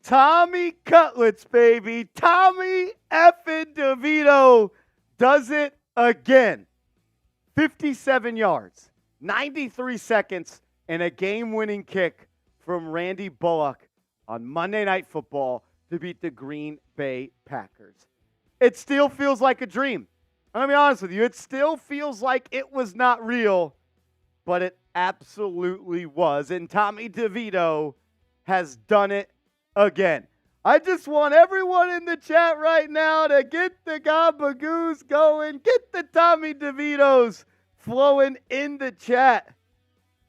Tommy Cutlets, baby. Tommy effing DeVito does it again. 57 yards, 93 seconds, and a game-winning kick from Randy Bullock on Monday Night Football to beat the Green Bay Packers. It still feels like a dream. I'm going to be honest with you. It still feels like it was not real, but it absolutely was. And Tommy DeVito has done it again. I just want everyone in the chat right now to get the gabagoos going, get the Tommy DeVitos flowing in the chat,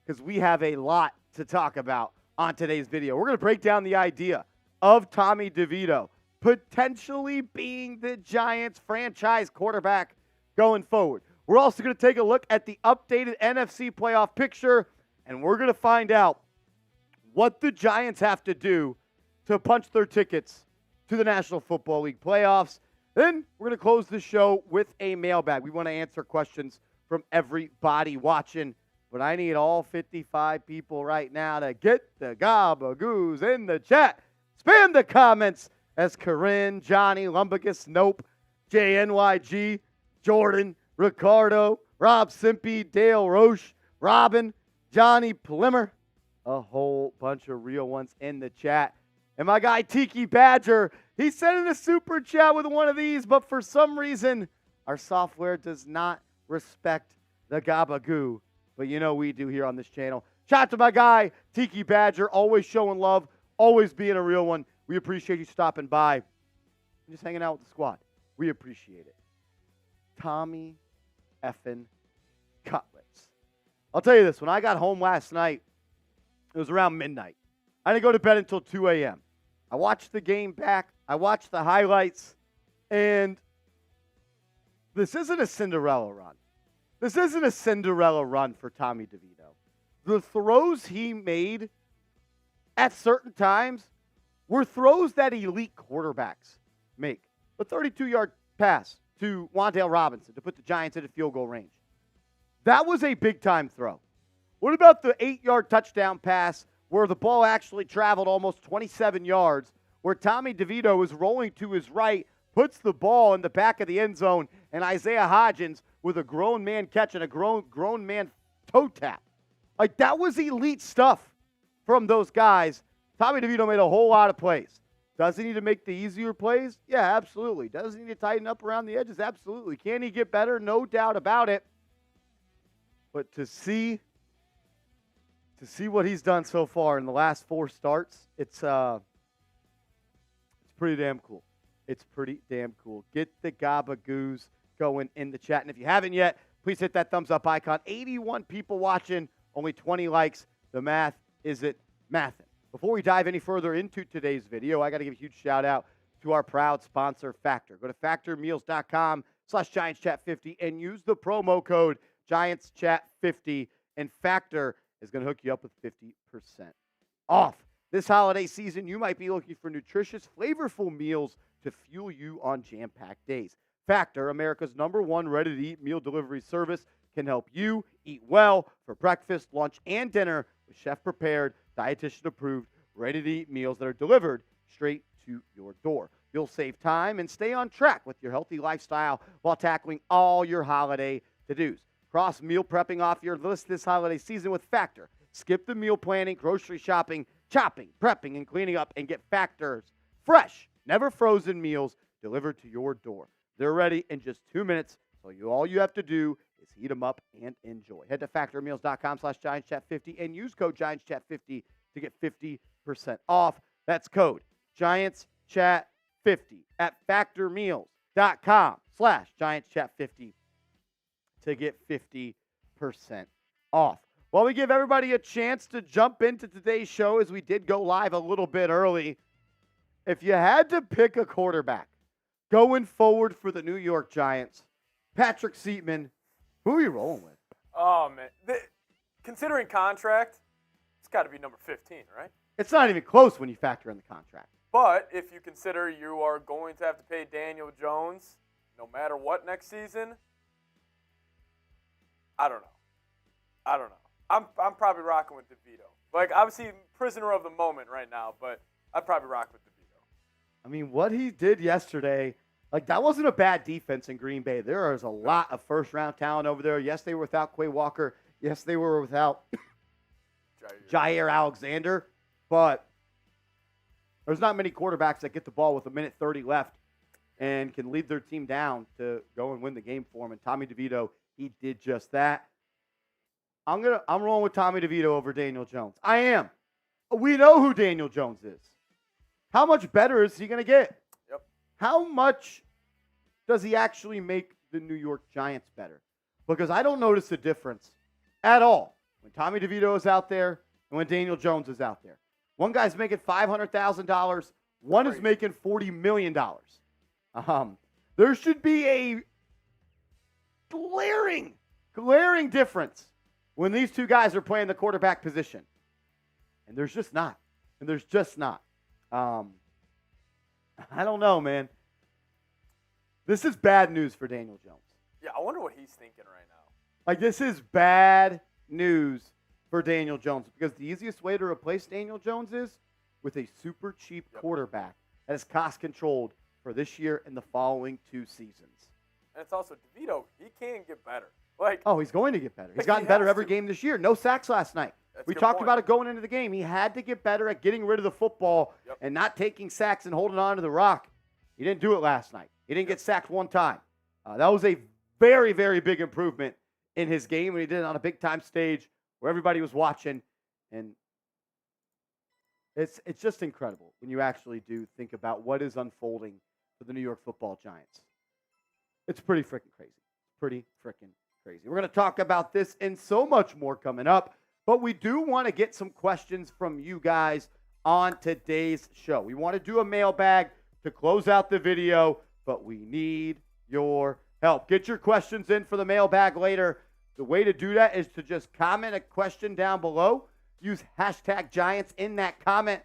because we have a lot to talk about on today's video. We're going to break down the idea of Tommy DeVito potentially being the Giants franchise quarterback going forward. We're also going to take a look at the updated NFC playoff picture, and we're going to find out what the Giants have to do to punch their tickets to the National Football League playoffs. Then we're going to close the show with a mailbag. We want to answer questions from everybody watching, but I need all 55 people right now to get the gabagoos in the chat. Spam the comments as Corinne, Johnny, Lumbagus, Nope, JNYG, Jordan, Ricardo, Rob Simpy, Dale Roche, Robin, Johnny Plimmer, a whole bunch of real ones in the chat. And my guy Tiki Badger, he sent in a super chat with one of these, but for some reason, our software does not respect the gabagoo. But you know we do here on this channel. Shout out to my guy Tiki Badger, always showing love, always being a real one. We appreciate you stopping by and just hanging out with the squad. We appreciate it. Tommy effing Cutlets. I'll tell you this, when I got home last night, it was around midnight. I didn't go to bed until 2 a.m. I watched the game back. I watched the highlights. And this isn't a Cinderella run. This isn't a Cinderella run for Tommy DeVito. The throws he made at certain times were throws that elite quarterbacks make. A 32-yard pass to Wan'Dale Robinson to put the Giants into field goal range. That was a big-time throw. What about the 8-yard touchdown pass where the ball actually traveled almost 27 yards, where Tommy DeVito was rolling to his right, puts the ball in the back of the end zone, and Isaiah Hodgins with a grown man catch and a grown man toe tap? Like, that was elite stuff from those guys. Tommy DeVito made a whole lot of plays. Does he need to make the easier plays? Yeah, absolutely. Does he need to tighten up around the edges? Absolutely. Can he get better? No doubt about it. But to see what he's done so far in the last 4 starts, it's pretty damn cool. It's pretty damn cool. Get the gabagoos going in the chat. And if you haven't yet, please hit that thumbs up icon. 81 people watching, only 20 likes. The math isn't mathin'. Before we dive any further into today's video, I got to give a huge shout out to our proud sponsor, Factor. Go to factormeals.com/GiantsChat50 and use the promo code GiantsChat50, and Factor is going to hook you up with 50% off. This holiday season, you might be looking for nutritious, flavorful meals to fuel you on jam-packed days. Factor, America's #1 ready-to-eat meal delivery service, can help you eat well for breakfast, lunch, and dinner with chef-prepared, dietitian-approved, ready-to-eat meals that are delivered straight to your door. You'll save time and stay on track with your healthy lifestyle while tackling all your holiday to-dos. Cross meal prepping off your list this holiday season with Factor. Skip the meal planning, grocery shopping, chopping, prepping, and cleaning up, and get Factor's fresh, never frozen meals delivered to your door. They're ready in just 2 minutes, so all you have to do is heat them up and enjoy. Head to factormeals.com/GiantsChat50 and use code GiantsChat50 to get 50% off. That's code GiantsChat50 at factormeals.com/GiantsChat50 to get 50% off. While we give everybody a chance to jump into today's show, as we did go live a little bit early, if you had to pick a quarterback going forward for the New York Giants, Patrick Seatman, who are you rolling with? Oh, man. Considering contract, it's got to be number 15, right? It's not even close when you factor in the contract. But if you consider you are going to have to pay Daniel Jones no matter what next season, I don't know. I'm probably rocking with DeVito. Like, obviously, prisoner of the moment right now, but I'd probably rock with DeVito. I mean, what he did yesterday, like that wasn't a bad defense in Green Bay. There is a lot of first-round talent over there. Yes, they were without Quay Walker. Yes, they were without Jair Alexander. But there's not many quarterbacks that get the ball with a minute 30 left and can lead their team down to go and win the game for them. And Tommy DeVito, he did just that. I'm rolling with Tommy DeVito over Daniel Jones. I am. We know who Daniel Jones is. How much better is he going to get? Yep. How much does he actually make the New York Giants better? Because I don't notice a difference at all when Tommy DeVito is out there and when Daniel Jones is out there. One guy's making $500,000. One is making $40 million. There should be a glaring difference when these two guys are playing the quarterback position. And there's just not. I don't know, man. This is bad news for Daniel Jones. Yeah, I wonder what he's thinking right now. Like, this is bad news for Daniel Jones because the easiest way to replace Daniel Jones is with a super cheap quarterback that is cost-controlled for this year and the following 2 seasons. And it's also DeVito. He can get better. He's going to get better. He's gotten better every game this year. No sacks last night. We talked about it going into the game. He had to get better at getting rid of the football and not taking sacks and holding on to the rock. He didn't do it last night. He didn't get sacked one time. That was a very, very big improvement in his game, and he did it on a big-time stage where everybody was watching. And it's just incredible when you actually do think about what is unfolding for the New York Football Giants. It's pretty freaking crazy. We're going to talk about this and so much more coming up. But we do want to get some questions from you guys on today's show. We want to do a mailbag to close out the video, but we need your help. Get your questions in for the mailbag later. The way to do that is to just comment a question down below. Use hashtag Giants in that comment,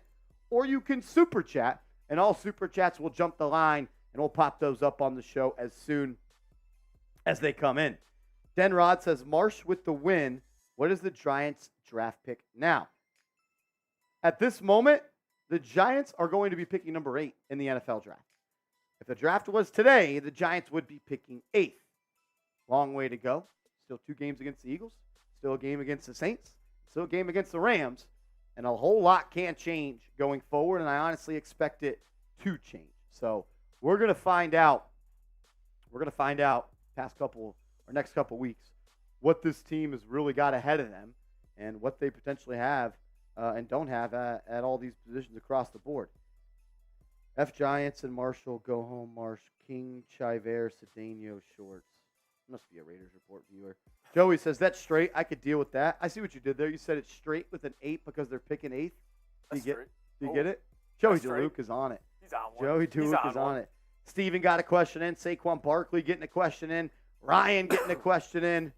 or you can super chat, and all super chats will jump the line, and we'll pop those up on the show as soon as they come in. Denrod says, Marsh with the win. What is the Giants' draft pick now? At this moment, the Giants are going to be picking number 8 in the NFL draft. If the draft was today, the Giants would be picking 8th. Long way to go. Still 2 games against the Eagles. Still a game against the Saints. Still a game against the Rams. And a whole lot can change going forward, and I honestly expect it to change. So we're going to find out. Next couple weeks what this team has really got ahead of them and what they potentially have and don't have at all these positions across the board. F. Giants and Marshall, go home, Marsh, King, Chiver, Cedeno, Shorts. Must be a Raiders Report viewer. Joey says, that's straight. I could deal with that. I see what you did there. You said it's straight with an 8 because they're picking 8th. Do you get it? Joey DeLuke is on it. He's on one. Joey DeLuke is on it. Steven got a question in. Saquon Barkley getting a question in. Ryan getting a question in.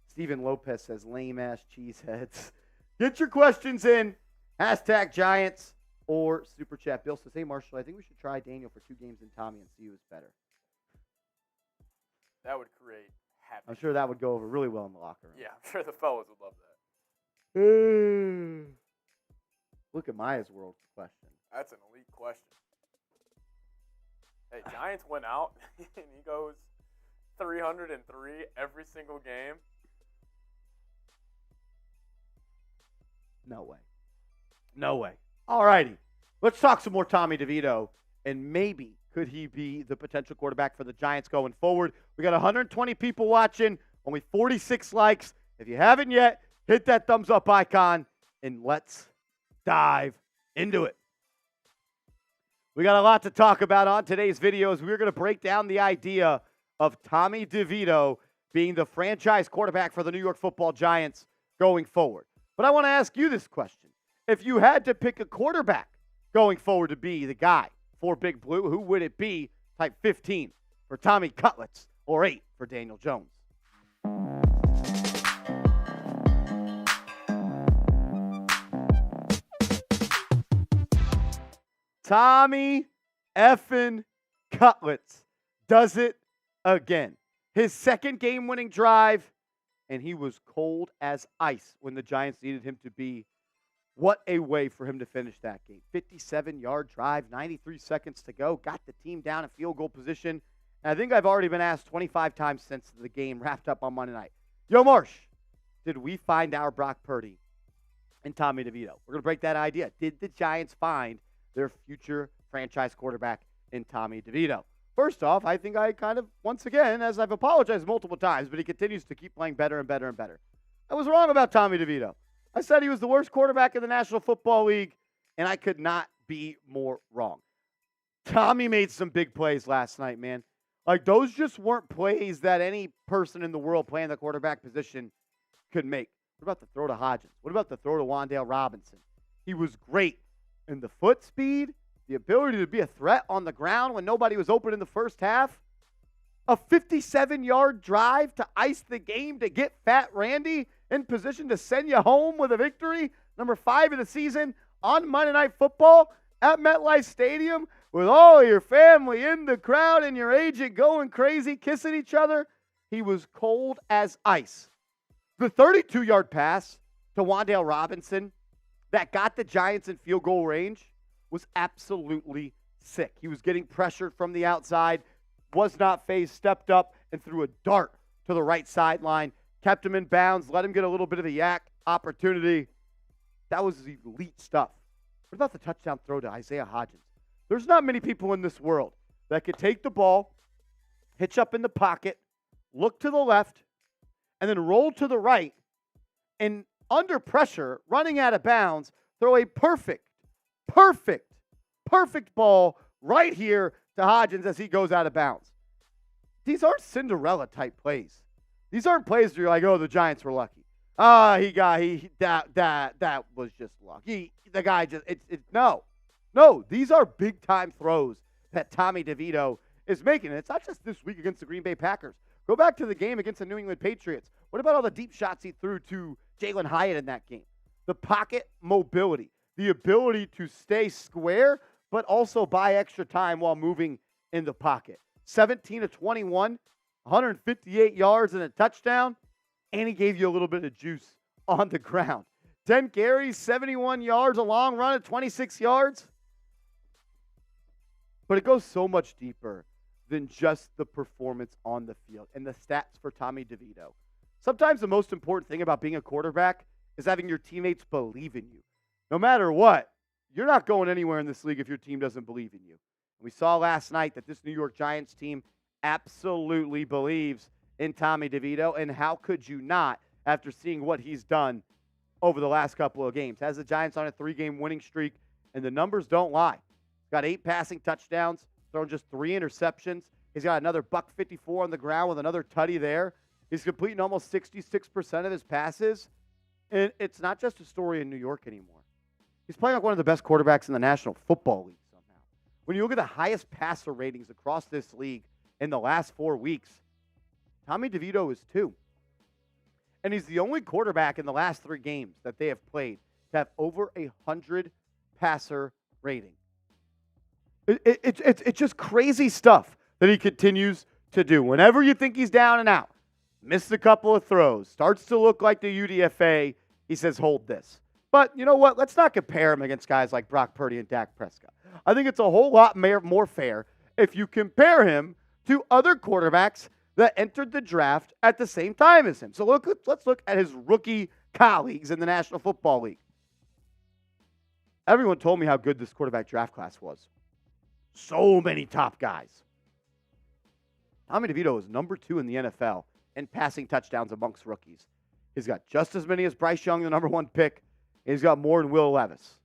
Steven Lopez says, lame-ass cheeseheads. Get your questions in. Hashtag Giants or Super Chat. Bill says, hey, Marshall, I think we should try Daniel for 2 games in Tommy and see who's better. That would create happiness. I'm sure that would go over really well in the locker room. Yeah, I'm sure the fellas would love that. Look at Maya's world question. That's an elite question. Hey, Giants went out, and he goes 303 every single game. No way. All righty. Let's talk some more Tommy DeVito, and maybe could he be the potential quarterback for the Giants going forward. We got 120 people watching, only 46 likes. If you haven't yet, hit that thumbs up icon, and let's dive into it. We got a lot to talk about on today's videos. We're going to break down the idea of Tommy DeVito being the franchise quarterback for the New York Football Giants going forward. But I want to ask you this question. If you had to pick a quarterback going forward to be the guy for Big Blue, who would it be? Type 15 for Tommy Cutlets or 8 for Daniel Jones. Tommy effing Cutlets does it again. His second game-winning drive, and he was cold as ice when the Giants needed him to be What a way for him to finish that game. 57-yard drive, 93 seconds to go, got the team down in field goal position. And I think I've already been asked 25 times since the game wrapped up on Monday night. Yo, Marsh, did we find our Brock Purdy and Tommy DeVito? We're going to break that idea. Did the Giants find their future franchise quarterback in Tommy DeVito? First off, I think I kind of, once again, as I've apologized multiple times, but he continues to keep playing better and better and better. I was wrong about Tommy DeVito. I said he was the worst quarterback in the National Football League, and I could not be more wrong. Tommy made some big plays last night, man. Like, those just weren't plays that any person in the world playing the quarterback position could make. What about the throw to Hodgins? What about the throw to Wan'Dale Robinson? He was great. And the foot speed, the ability to be a threat on the ground when nobody was open in the first half. A 57-yard drive to ice the game to get Fat Randy in position to send you home with a victory. Number 5 of the season on Monday Night Football at MetLife Stadium with all your family in the crowd and your agent going crazy, kissing each other. He was cold as ice. The 32-yard pass to Wan'Dale Robinson that got the Giants in field goal range was absolutely sick. He was getting pressured from the outside, was not phased, stepped up, and threw a dart to the right sideline, kept him in bounds, let him get a little bit of a yak opportunity. That was elite stuff. What about the touchdown throw to Isaiah Hodgins? There's not many people in this world that could take the ball, hitch up in the pocket, look to the left, and then roll to the right, and under pressure, running out of bounds, throw a perfect ball right here to Hodgins as he goes out of bounds. These aren't Cinderella-type plays. These aren't plays where you're like, oh, the Giants were lucky. That was just luck. The guy just, no. These are big-time throws that Tommy DeVito is making. And it's not just this week against the Green Bay Packers. Go back to the game against the New England Patriots. What about all the deep shots he threw to Jalen Hyatt in that game? The pocket mobility, the ability to stay square, but also buy extra time while moving in the pocket. 17 of 21, 158 yards and a touchdown, and he gave you a little bit of juice on the ground. 10 carries, 71 yards, a long run at 26 yards. But it goes so much deeper than just the performance on the field and the stats for Tommy DeVito. Sometimes the most important thing about being a quarterback is having your teammates believe in you. No matter what, you're not going anywhere in this league if your team doesn't believe in you. We saw last night that this New York Giants team absolutely believes in Tommy DeVito, and how could you not after seeing what he's done over the last couple of games? Has the Giants on a 3-game winning streak, and the numbers don't lie. He's got 8 passing touchdowns, thrown just 3 interceptions. He's got another $154 on the ground with another tutty there. He's completing almost 66% of his passes. And it's not just a story in New York anymore. He's playing like one of the best quarterbacks in the National Football League somehow. When you look at the highest passer ratings across this league in the last 4 weeks, Tommy DeVito is 2. And he's the only quarterback in the last 3 games that they have played to have over 100 passer rating. It's just crazy stuff that he continues to do. Whenever you think he's down and out, missed a couple of throws, starts to look like the UDFA, he says, hold this. But you know what? Let's not compare him against guys like Brock Purdy and Dak Prescott. I think it's a whole lot more fair if you compare him to other quarterbacks that entered the draft at the same time as him. So let's look at his rookie colleagues in the National Football League. Everyone told me how good this quarterback draft class was. So many top guys. Tommy DeVito is number 2 in the NFL in passing touchdowns amongst rookies. He's got just as many as Bryce Young, the number 1 pick. He's got more than Will Levis.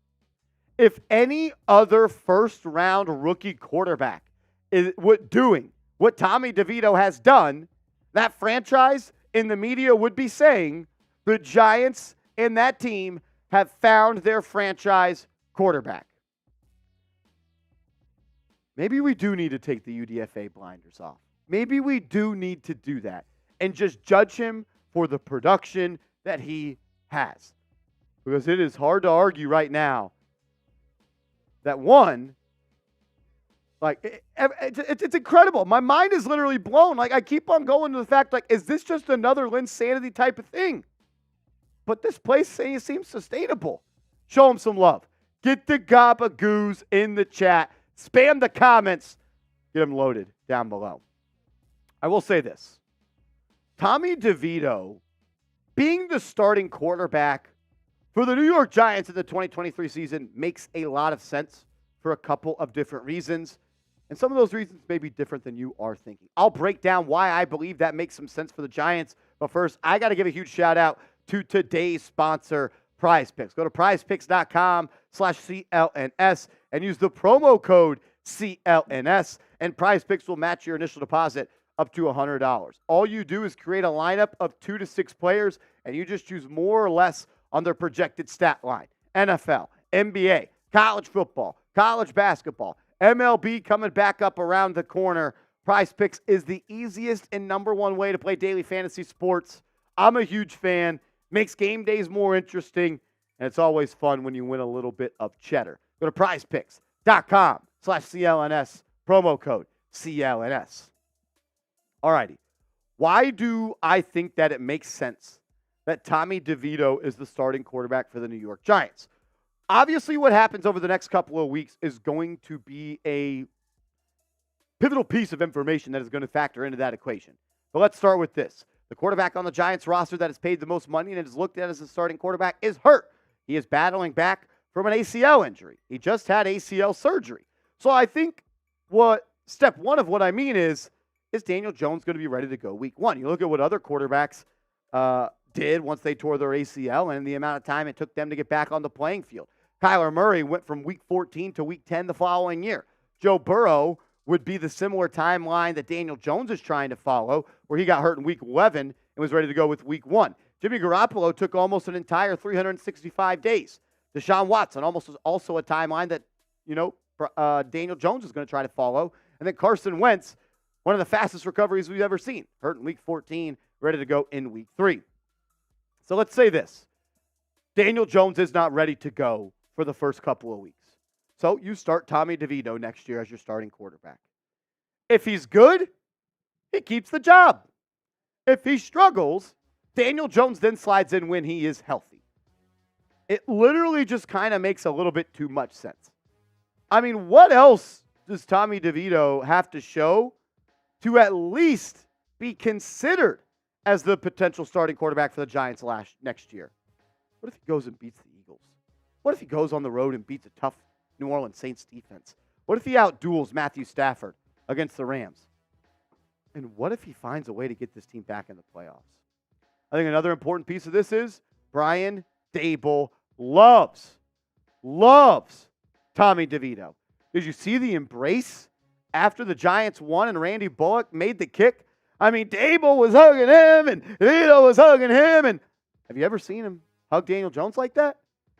If any other first-round rookie quarterback is doing what Tommy DeVito has done, that franchise in the media would be saying the Giants and that team have found their franchise quarterback. Maybe we do need to take the UDFA blinders off. Maybe we do need to do that and just judge him for the production that he has. Because it is hard to argue right now that one, like, it's incredible. My mind is literally blown. Like, I keep on going to the fact, like, is this just another Linsanity type of thing? But this place seems sustainable. Show them some love. Get the gabagoos in the chat. Spam the comments. Get them loaded down below. I will say this. Tommy DeVito being the starting quarterback for the New York Giants in the 2023 season makes a lot of sense for a couple of different reasons. And some of those reasons may be different than you are thinking. I'll break down why I believe that makes some sense for the Giants. But first, I got to give a huge shout out to today's sponsor, Prize Picks. Go to prizepicks.com/CLNS and use the promo code CLNS, and Prize Picks will match your initial deposit up to $100. All you do is create a lineup of 2 to 6 players, and you just choose more or less on their projected stat line. NFL, NBA, college football, college basketball, MLB coming back up around the corner. Prize Picks is the easiest and number one way to play daily fantasy sports. I'm a huge fan. Makes game days more interesting, and it's always fun when you win a little bit of cheddar. Go to prizepicks.com/CLNS, promo code CLNS. All righty. Why do I think that it makes sense that Tommy DeVito is the starting quarterback for the New York Giants? Obviously, what happens over the next couple of weeks is going to be a pivotal piece of information that is going to factor into that equation. But let's start with this. The quarterback on the Giants roster that has paid the most money and is looked at as a starting quarterback is hurt. He is battling back from an ACL injury. He just had ACL surgery. So I think step one of what I mean is Daniel Jones going to be ready to go week one? You look at what other quarterbacks did once they tore their ACL and the amount of time it took them to get back on the playing field. Kyler Murray went from week 14 to week 10 the following year. Joe Burrow would be the similar timeline that Daniel Jones is trying to follow, where he got hurt in week 11 and was ready to go with week 1. Jimmy Garoppolo took almost an entire 365 days. Deshaun Watson almost was also a timeline that, Daniel Jones is going to try to follow. And then Carson Wentz, one of the fastest recoveries we've ever seen. Hurt in week 14, ready to go in week 3. So let's say this. Daniel Jones is not ready to go for the first couple of weeks. So you start Tommy DeVito next year as your starting quarterback. If he's good, he keeps the job. If he struggles, Daniel Jones then slides in when he is healthy. It literally just kind of makes a little bit too much sense. I mean, what else does Tommy DeVito have to show to at least be considered as the potential starting quarterback for the Giants next year? What if he goes and beats the Eagles? What if he goes on the road and beats a tough New Orleans Saints defense? What if he outduels Matthew Stafford against the Rams? And what if he finds a way to get this team back in the playoffs? I think another important piece of this is Brian Daboll loves Tommy DeVito. Did you see the embrace after the Giants won and Randy Bullock made the kick? I mean, Daboll was hugging him and DeVito was hugging him. And have you ever seen him hug Daniel Jones like that?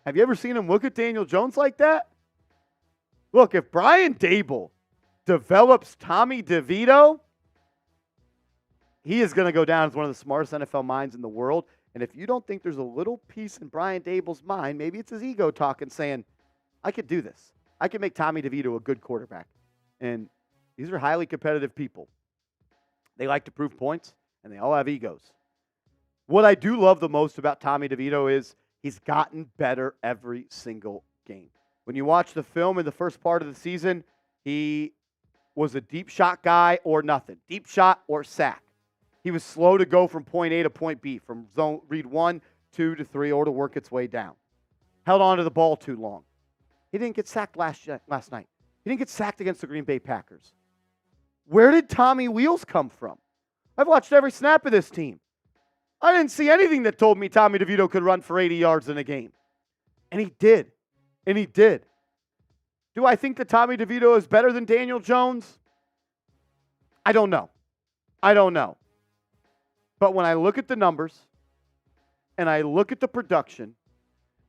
Have you ever seen him look at Daniel Jones like that? Look, if Brian Daboll develops Tommy DeVito, he is going to go down as one of the smartest NFL minds in the world. And if you don't think there's a little piece in Brian Daboll's mind, maybe it's his ego talking, saying, I could do this. I could make Tommy DeVito a good quarterback. And these are highly competitive people. They like to prove points, and they all have egos. What I do love the most about Tommy DeVito is he's gotten better every single game. When you watch the film in the first part of the season, he was a deep shot guy or nothing. Deep shot or sack. He was slow to go from point A to point B, from zone read 1, 2 to 3, or to work its way down. Held on to the ball too long. He didn't get sacked last night. He didn't get sacked against the Green Bay Packers. Where did Tommy Wheels come from? I've watched every snap of this team. I didn't see anything that told me Tommy DeVito could run for 80 yards in a game. And he did. And he did. Do I think that Tommy DeVito is better than Daniel Jones? I don't know. But when I look at the numbers, and I look at the production,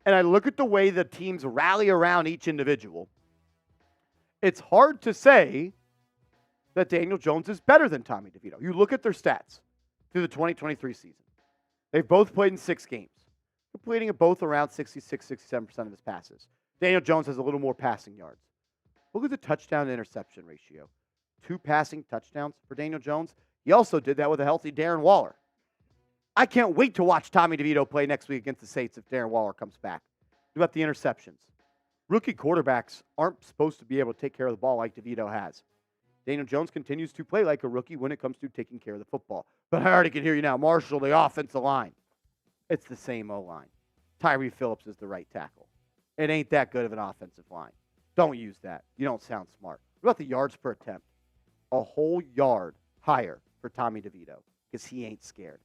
and I look at the way the teams rally around each individual, it's hard to say that Daniel Jones is better than Tommy DeVito. You look at their stats through the 2023 season. They've both played in 6 games, completing at both around 66, 67% of his passes. Daniel Jones has a little more passing yards. Look at the touchdown-to-interception ratio. 2 passing touchdowns for Daniel Jones. He also did that with a healthy Darren Waller. I can't wait to watch Tommy DeVito play next week against the Saints if Darren Waller comes back. What about the interceptions? Rookie quarterbacks aren't supposed to be able to take care of the ball like DeVito has. Daniel Jones continues to play like a rookie when it comes to taking care of the football. But I already can hear you now. Marshall, the offensive line. It's the same O-line. Tyree Phillips is the right tackle. It ain't that good of an offensive line. Don't use that. You don't sound smart. What about the yards per attempt? A whole yard higher for Tommy DeVito because he ain't scared.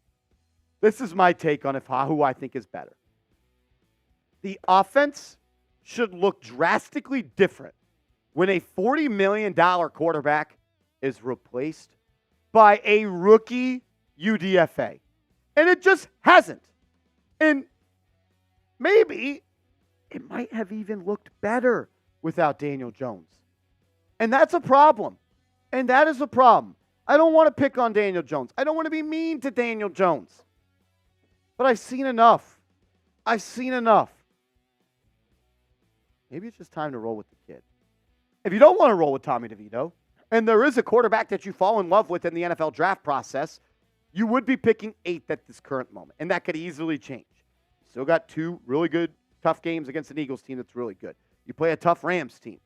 This is my take on who I think is better. The offense should look drastically different when a $40 million quarterback is replaced by a rookie UDFA. And it just hasn't. And maybe it might have even looked better without Daniel Jones. And that's a problem. And that is a problem. I don't want to pick on Daniel Jones. I don't want to be mean to Daniel Jones. But I've seen enough. I've seen enough. Maybe it's just time to roll with the kid. If you don't want to roll with Tommy DeVito, and there is a quarterback that you fall in love with in the NFL draft process, you would be picking 8th at this current moment. And that could easily change. Still got 2 really good, tough games against an Eagles team that's really good. You play a tough Rams team.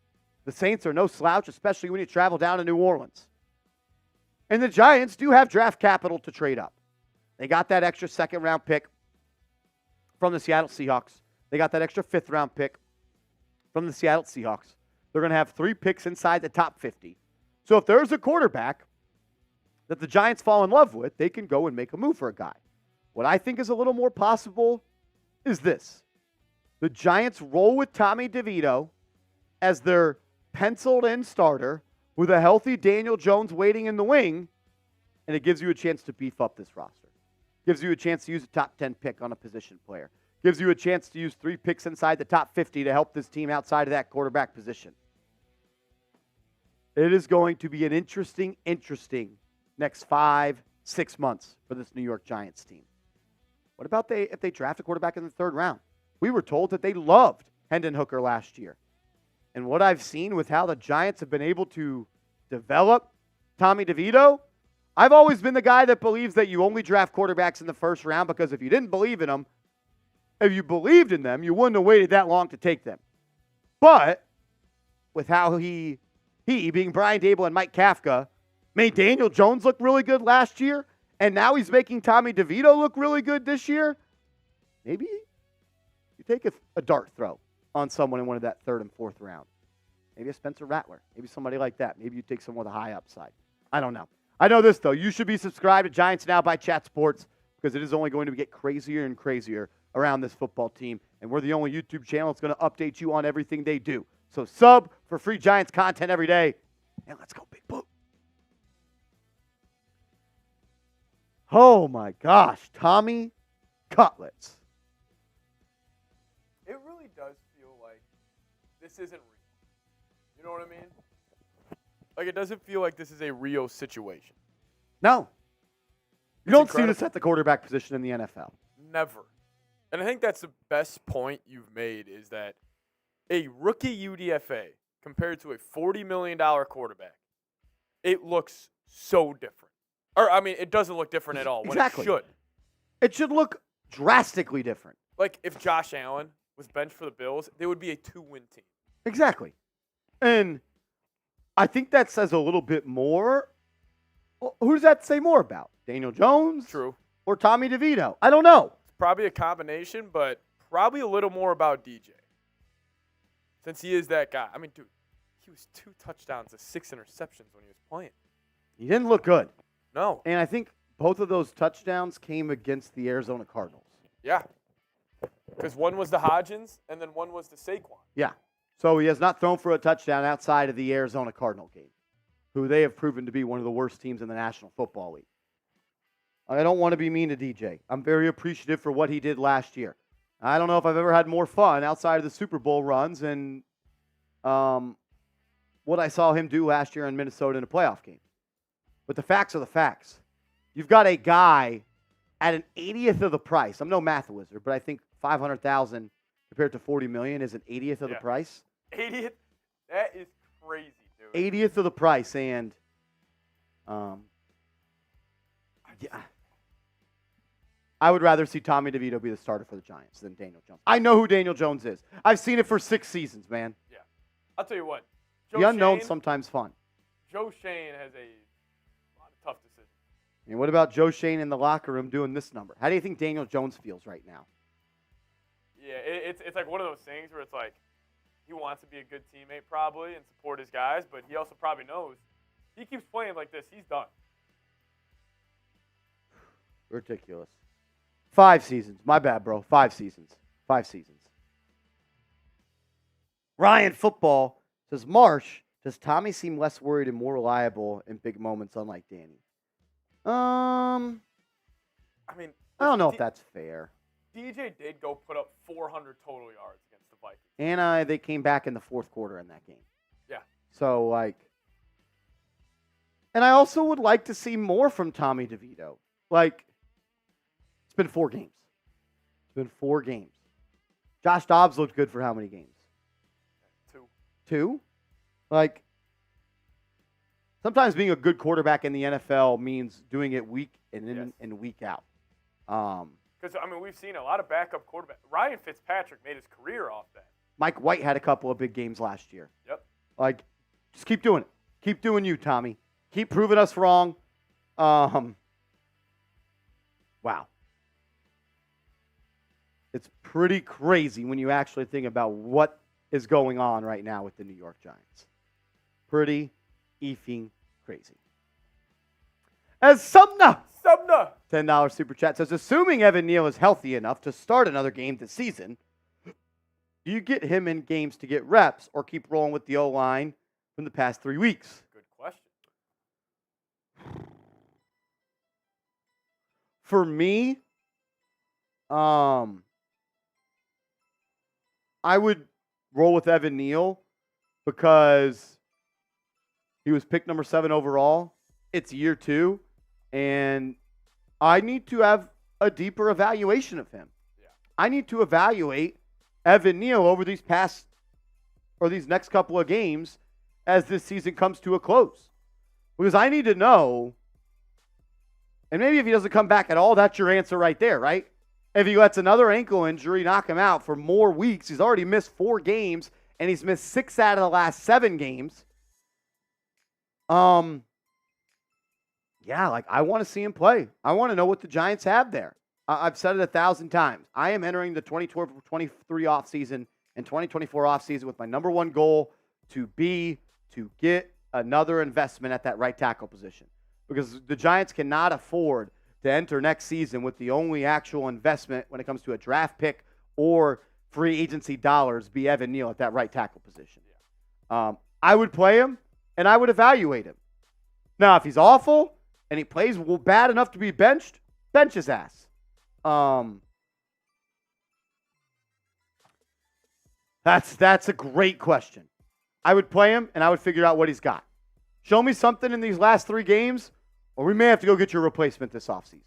The Saints are no slouch, especially when you travel down to New Orleans. And the Giants do have draft capital to trade up. They got that extra 2nd-round pick from the Seattle Seahawks. They got that extra 5th-round pick from the Seattle Seahawks. They're going to have 3 picks inside the top 50. So if there's a quarterback that the Giants fall in love with, they can go and make a move for a guy. What I think is a little more possible is this. The Giants roll with Tommy DeVito as their penciled-in starter with a healthy Daniel Jones waiting in the wing, and it gives you a chance to beef up this roster. Gives you a chance to use a top 10 pick on a position player. Gives you a chance to use 3 picks inside the top 50 to help this team outside of that quarterback position. It is going to be an interesting next 5-6 months for this New York Giants team. What about if they draft a quarterback in the 3rd round? We were told that they loved Hendon Hooker last year. And what I've seen with how the Giants have been able to develop Tommy DeVito, I've always been the guy that believes that you only draft quarterbacks in the 1st round because if you didn't believe in them, if you believed in them, you wouldn't have waited that long to take them. But with how he being Brian Dable and Mike Kafka, made Daniel Jones look really good last year, and now he's making Tommy DeVito look really good this year, maybe you take a dart throw on someone in one of that 3rd and 4th round. Maybe a Spencer Rattler. Maybe somebody like that. Maybe you take someone with a high upside. I don't know. I know this, though. You should be subscribed to Giants Now by Chat Sports because it is only going to get crazier and crazier around this football team. And we're the only YouTube channel that's going to update you on everything they do. So sub for free Giants content every day. And let's go, Big Blue. Oh, my gosh. Tommy Cutlets. It really does feel like this isn't real. You know what I mean? Like, it doesn't feel like this is a real situation. No. You don't see this at the quarterback position in the NFL. Never. And I think that's the best point you've made is that a rookie UDFA compared to a $40 million quarterback, it looks so different. Or, I mean, it doesn't look different at all. Exactly. When it should. It should look drastically different. Like, if Josh Allen was benched for the Bills, they would be a 2-win team. Exactly. And I think that says a little bit more. Well, who does that say more about? Daniel Jones? True. Or Tommy DeVito? I don't know. It's probably a combination, but probably a little more about DJ. Since he is that guy. I mean, dude, he was 2 touchdowns to 6 interceptions when he was playing. He didn't look good. No. And I think both of those touchdowns came against the Arizona Cardinals. Yeah. Because one was to Hodgins, and then one was to Saquon. Yeah. So he has not thrown for a touchdown outside of the Arizona Cardinal game, who they have proven to be one of the worst teams in the National Football League. I don't want to be mean to DJ. I'm very appreciative for what he did last year. I don't know if I've ever had more fun outside of the Super Bowl runs and what I saw him do last year in Minnesota in a playoff game. But the facts are the facts. You've got a guy at an 80th of the price. I'm no math wizard, but I think $500,000 compared to $40 million is an 80th of the price. 80th? That is crazy, dude. 80th of the price, and yeah. I would rather see Tommy DeVito be the starter for the Giants than Daniel Jones. I know who Daniel Jones is. I've seen it for 6 seasons, man. Yeah. I'll tell you what. The unknown's sometimes fun. Joe Shane has a lot of tough decisions. And what about Joe Shane in the locker room doing this number? How do you think Daniel Jones feels right now? Yeah, it's like one of those things where it's like he wants to be a good teammate probably and support his guys, but he also probably knows he keeps playing like this, he's done. Ridiculous. 5 seasons. My bad, bro. 5 seasons. 5 seasons. Ryan Football says, Marsh, does Tommy seem less worried and more reliable in big moments unlike Danny? I mean, I don't know if that's fair. DJ did go put up 400 total yards against the Vikings. And they came back in the fourth quarter in that game. Yeah. So, like, and I also would like to see more from Tommy DeVito. Like, it's been 4 games. It's been 4 games. Josh Dobbs looked good for how many games? 2. 2? Like, sometimes being a good quarterback in the NFL means doing it week in Yes. and week out. Because, I mean, we've seen a lot of backup quarterbacks. Ryan Fitzpatrick made his career off that. Mike White had a couple of big games last year. Yep. Like, just keep doing it. Keep doing you, Tommy. Keep proving us wrong. Wow. It's pretty crazy when you actually think about what is going on right now with the New York Giants. Pretty effing crazy. As Sumner, $10 super chat says, assuming Evan Neal is healthy enough to start another game this season, do you get him in games to get reps or keep rolling with the O-line from the past 3 weeks? Good question. For me, I would roll with Evan Neal because he was picked number 7 overall. It's year 2, and I need to have a deeper evaluation of him. Yeah. I need to evaluate Evan Neal over these next couple of games as this season comes to a close. Because I need to know, and maybe if he doesn't come back at all, that's your answer right there, right? If he lets another ankle injury knock him out for more weeks, he's already missed 4 games, and he's missed 6 out of the last 7 games. Yeah, like I want to see him play. I want to know what the Giants have there. I've said it 1,000 times. I am entering the 2023 offseason and 2024 offseason with my number 1 goal to get another investment at that right tackle position. Because the Giants cannot afford to enter next season with the only actual investment when it comes to a draft pick or free agency dollars be Evan Neal at that right tackle position. Yeah. I would play him, and I would evaluate him. Now, if he's awful and he plays bad enough to be benched, bench his ass. That's a great question. I would play him, and I would figure out what he's got. Show me something in these last 3 games, or we may have to go get your replacement this offseason.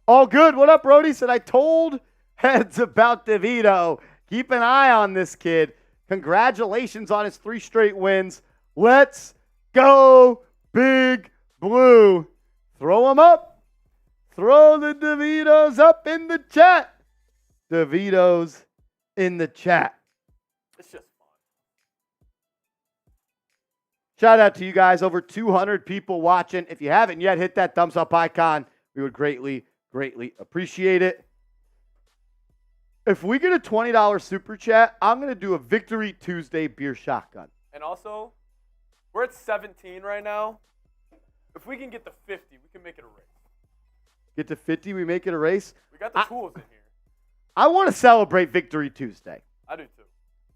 All good. What up, Brody? Said I told heads about DeVito. Keep an eye on this kid. Congratulations on his 3 straight wins. Let's go, Big Blue. Throw them up. Throw the DeVitos up in the chat. DeVitos in the chat. It's just fun. Shout out to you guys. Over 200 people watching. If you haven't yet, hit that thumbs up icon. We would greatly, greatly appreciate it. If we get a $20 super chat, I'm going to do a Victory Tuesday beer shotgun. And also, we're at 17 right now. If we can get to 50, we can make it a race. Get to 50, we make it a race. We got the tools in here. I want to celebrate Victory Tuesday. I do too.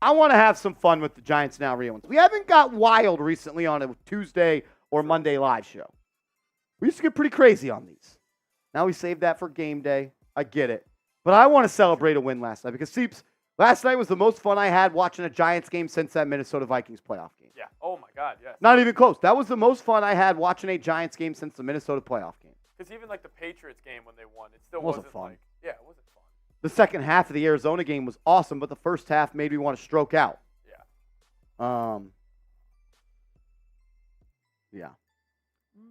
I want to have some fun with the Giants Now Real ones. We haven't got wild recently on a Tuesday or Monday live show. We used to get pretty crazy on these. Now we save that for game day. I get it. But I want to celebrate a win last night because, Seeps, last night was the most fun I had watching a Giants game since that Minnesota Vikings playoff game. Yeah. Oh, my God, yes. Not even close. That was the most fun I had watching a Giants game since the Minnesota playoff game. Because even like the Patriots game when they won, it still Wasn't wasn't fun. like, yeah, it wasn't fun. The second half of the Arizona game was awesome, but the first half made me want to stroke out. Yeah. Yeah.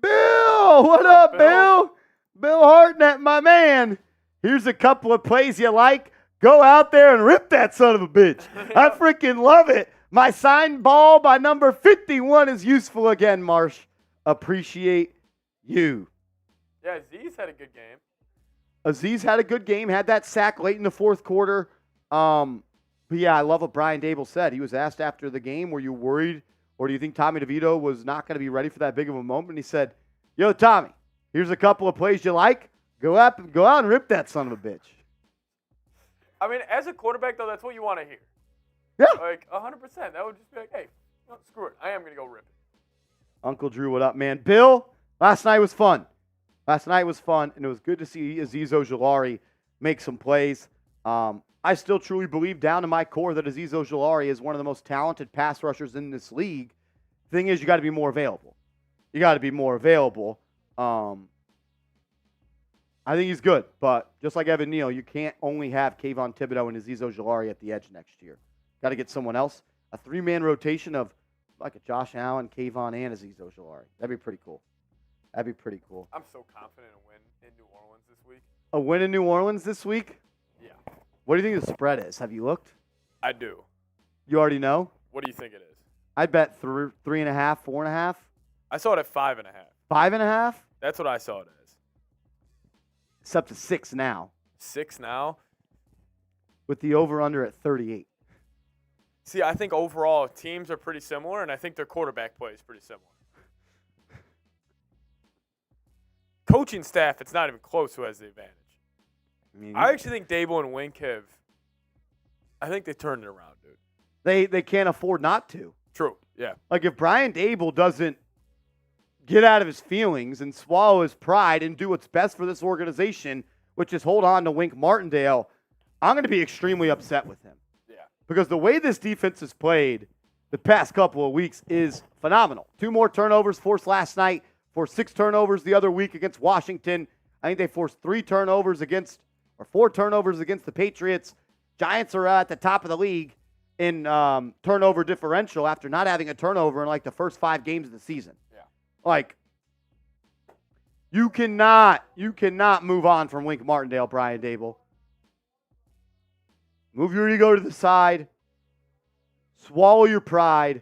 Bill, what up, Bill? Bill Hartnett, my man. Here's a couple of plays you like. Go out there and rip that son of a bitch. I freaking love it. My signed ball by number 51 is useful again, Marsh. Appreciate you. Yeah, Aziz had a good game. Aziz had a good game, had that sack late in the fourth quarter. But yeah, I love what Brian Dable said. He was asked after the game, were you worried or do you think Tommy DeVito was not going to be ready for that big of a moment? And he said, yo, Tommy, here's a couple of plays you like. Go out and rip that son of a bitch. I mean, as a quarterback, though, that's what you want to hear. Yeah. Like, 100%. That would just be like, hey, no, screw it. I am going to go rip it. Uncle Drew, what up, man? Bill, last night was fun. And it was good to see Azeez Ojulari make some plays. I still truly believe down to my core that Azeez Ojulari is one of the most talented pass rushers in this league. Thing is, you got to be more available. I think he's good, but just like Evan Neal, you can't only have Kayvon Thibodeau and Azeez Ojulari at the edge next year. Got to get someone else. A three-man rotation of like a Josh Allen, Kayvon, and Azeez Ojulari. That'd be pretty cool. I'm so confident in a win in New Orleans this week. A win in New Orleans this week? Yeah. What do you think the spread is? Have you looked? I do. You already know? What do you think it is? I'd bet 3.5, 4.5. I saw it at 5.5. 5.5? That's what I saw it as. It's up to 6 now. 6 now? With the over-under at 38. See, I think overall teams are pretty similar, and I think their quarterback play is pretty similar. Coaching staff, it's not even close who has the advantage. I actually think Dable and Wink I think they turned it around, dude. They can't afford not to. True, yeah. Like if Brian Dable doesn't get out of his feelings and swallow his pride and do what's best for this organization, which is hold on to Wink Martindale, I'm going to be extremely upset with him. Yeah. Because the way this defense has played the past couple of weeks is phenomenal. 2 more turnovers forced last night, forced 6 turnovers the other week against Washington. I think they forced 4 turnovers against the Patriots. Giants are at the top of the league in turnover differential after not having a turnover in like the first 5 games of the season. Yeah. Like, you cannot move on from Wink Martindale, Brian Dable. Move your ego to the side, swallow your pride,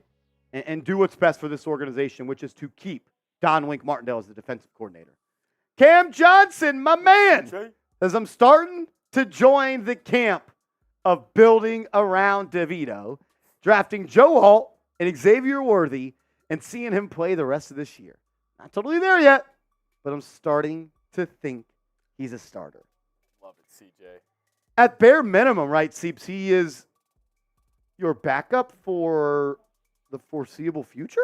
and do what's best for this organization, which is to keep Don Wink Martindale as the defensive coordinator. Cam Johnson, my man, says I'm starting to join the camp of building around DeVito, drafting Joe Alt and Xavier Worthy, and seeing him play the rest of this year. Not totally there yet, but I'm starting to think he's a starter. Love it, CJ. At bare minimum, right, Seeps, he is your backup for the foreseeable future?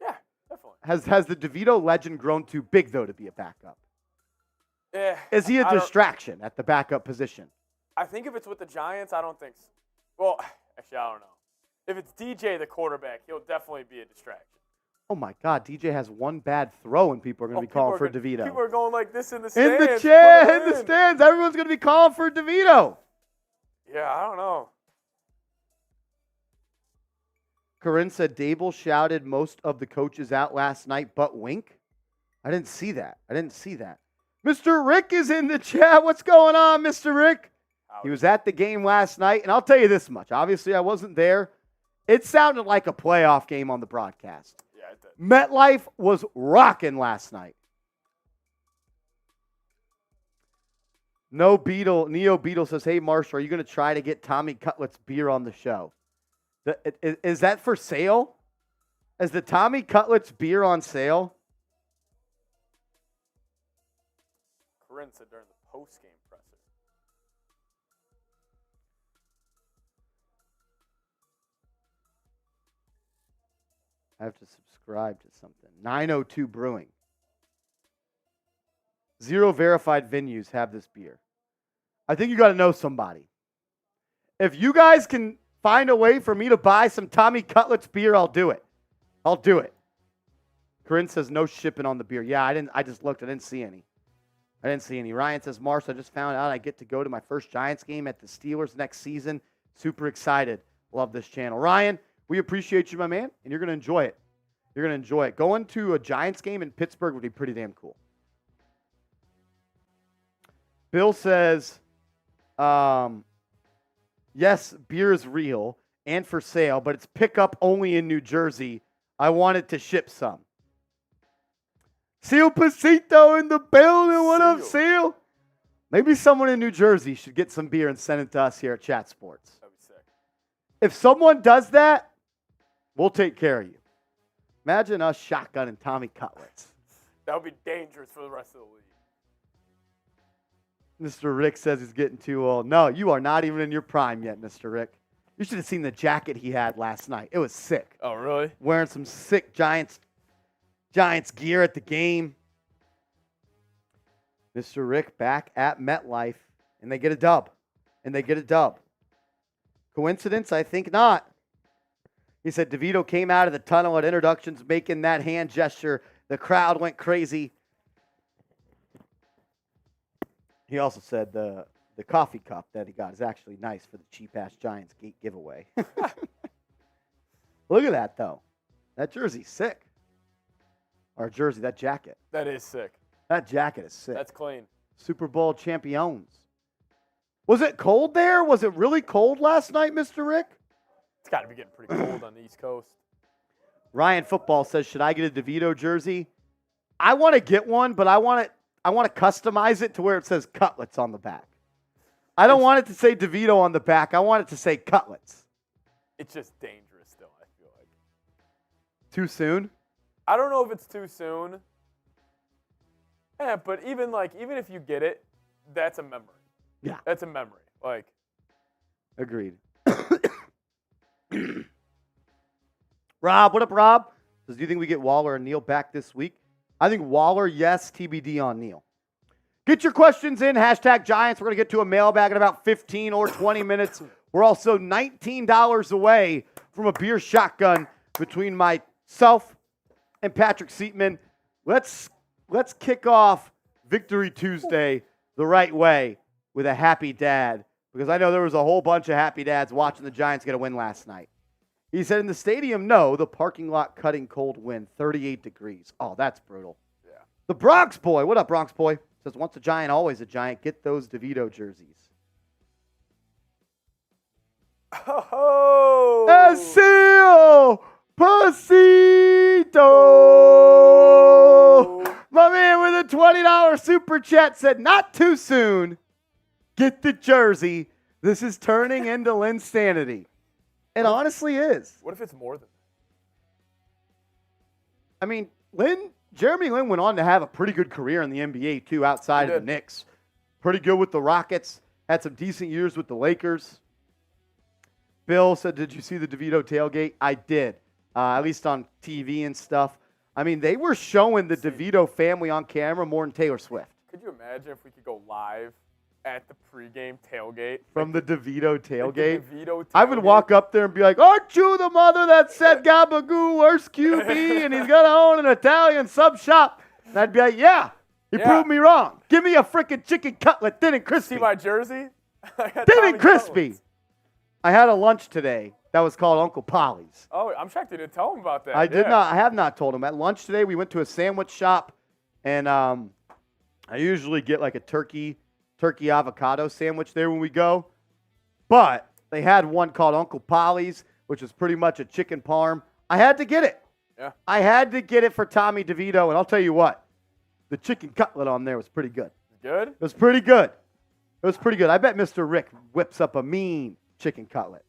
Yeah, definitely. Has the DeVito legend grown too big, though, to be a backup? Yeah. Is he a distraction at the backup position? I think if it's with the Giants, I don't think so. Well, actually, I don't know. If it's DJ, the quarterback, he'll definitely be a distraction. Oh, my God. DJ has one bad throw, and people are going to be calling for DeVito. People are going like this in the stands. In the stands. Everyone's going to be calling for DeVito. Yeah, I don't know. Corinne said Dable shouted most of the coaches out last night, but Wink. I didn't see that. Mr. Rick is in the chat. What's going on, Mr. Rick? He was at the game last night, and I'll tell you this much. Obviously, I wasn't there. It sounded like a playoff game on the broadcast. Yeah, it did. MetLife was rocking last night. Neo Beetle says, hey, Marshall, are you going to try to get Tommy Cutlet's beer on the show? Is that for sale? Is the Tommy Cutlet's beer on sale? Corinne said during the post-game presser. I have to subscribe to something. 902 Brewing. 0 verified venues have this beer. I think you got to know somebody. If you guys can find a way for me to buy some Tommy Cutlet's beer, I'll do it. Corinne says no shipping on the beer. Yeah, I just looked. I didn't see any. Ryan says, Marsh, I just found out I get to go to my first Giants game at the Steelers next season. Super excited. Love this channel. Ryan, we appreciate you, my man, and you're going to enjoy it. Going to a Giants game in Pittsburgh would be pretty damn cool. Bill says, yes, beer is real and for sale, but it's pickup only in New Jersey. I wanted to ship some. Seal Pasito in the building. What up, Seal? Maybe someone in New Jersey should get some beer and send it to us here at Chat Sports. That'd be sick. If someone does that, we'll take care of you. Imagine us shotgunning Tommy Cutlets. That would be dangerous for the rest of the league. Mr. Rick says he's getting too old. No, you are not even in your prime yet, Mr. Rick. You should have seen the jacket he had last night. It was sick. Oh, really? Wearing some sick Giants gear at the game. Mr. Rick back at MetLife, and they get a dub. Coincidence? I think not. He said DeVito came out of the tunnel at introductions making that hand gesture. The crowd went crazy. He also said the coffee cup that he got is actually nice for the cheap-ass Giants gate giveaway. Look at that, though. That jersey's sick. Or jersey, that jacket. That is sick. That jacket is sick. That's clean. Super Bowl champions. Was it cold there? Was it really cold last night, Mr. Rick? It's got to be getting pretty cold on the East Coast. Ryan Football says, should I get a DeVito jersey? I want to get one, but I want to customize it to where it says Cutlets on the back. I don't want it to say DeVito on the back. I want it to say Cutlets. It's just dangerous still, I feel like. Too soon? I don't know if it's too soon. Yeah, but even if you get it, that's a memory. Yeah. That's a memory. Like, agreed. Rob, what up, Rob? Says, do you think we get Waller and Neal back this week? I think Waller, yes, TBD on Neal. Get your questions in, hashtag Giants. We're going to get to a mailbag in about 15 or 20 minutes. We're also $19 away from a beer shotgun between myself and Patrick Seatman. Let's kick off Victory Tuesday the right way with a happy dad, because I know there was a whole bunch of happy dads watching the Giants get a win last night. He said in the stadium, no, the parking lot cutting cold wind, 38 degrees. Oh, that's brutal. Yeah. The Bronx boy, what up, Bronx boy? Says, once a Giant, always a Giant. Get those DeVito jerseys. Oh! Seal Pasito! My man with a $20 super chat said, not too soon. Get the jersey. This is turning into Linsanity. It honestly is. What if it's more than that? I mean, Jeremy Lin went on to have a pretty good career in the NBA, too, outside of the Knicks. Pretty good with the Rockets. Had some decent years with the Lakers. Bill said, did you see the DeVito tailgate? I did, at least on TV and stuff. I mean, they were showing the DeVito family on camera more than Taylor Swift. Could you imagine if we could go live at the pregame tailgate? From the DeVito tailgate? The DeVito tailgate. I would walk up there and be like, aren't you the mother that said Gabagoo, worst QB, and he's going to own an Italian sub shop? And I'd be like, yeah, he proved me wrong. Give me a freaking chicken cutlet, thin and crispy. See my jersey? Thin and crispy. I had a lunch today that was called Uncle Polly's. Oh, I'm shocked you didn't tell him about that. I did not. I have not told him. At lunch today, we went to a sandwich shop, and I usually get like a turkey avocado sandwich there when we go. But they had one called Uncle Polly's, which is pretty much a chicken parm. I had to get it. Yeah. I had to get it for Tommy DeVito, and I'll tell you what, the chicken cutlet on there was pretty good. Good? It was pretty good. It was pretty good. I bet Mr. Rick whips up a mean chicken cutlet.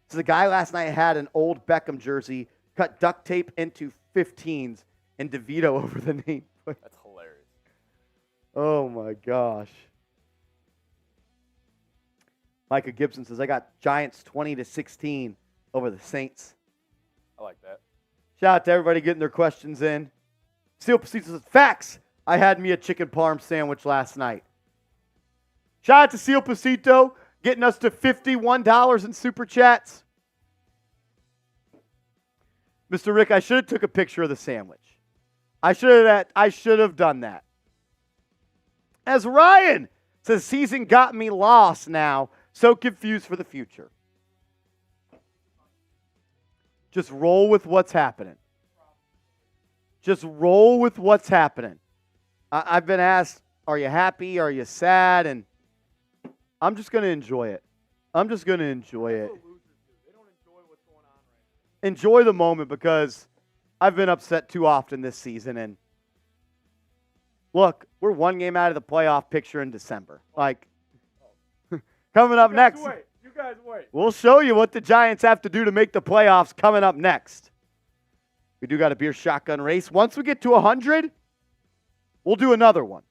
So the guy last night had an old Beckham jersey, cut duct tape into 15s, and DeVito over the name. That's hilarious. Oh, my gosh. Micah Gibson says, I got Giants 20-16 over the Saints. I like that. Shout out to everybody getting their questions in. Steel Pasito says, facts. I had me a chicken parm sandwich last night. Shout out to Seal Pasito, getting us to $51 in super chats. Mr. Rick, I should have took a picture of the sandwich. I should have done that. As Ryan says, season got me lost now, so confused for the future. Just roll with what's happening. Just roll with what's happening. I've been asked Are you happy? Are you sad? And I'm just going to enjoy it. I'm just going to enjoy it. That's what losers do. They don't enjoy what's going on right now. Enjoy the moment because I've been upset too often this season. And look, we're one game out of the playoff picture in December. Like, coming up next. You guys wait. We'll show you what the Giants have to do to make the playoffs coming up next. We do got a beer shotgun race. Once we get to 100, we'll do another one.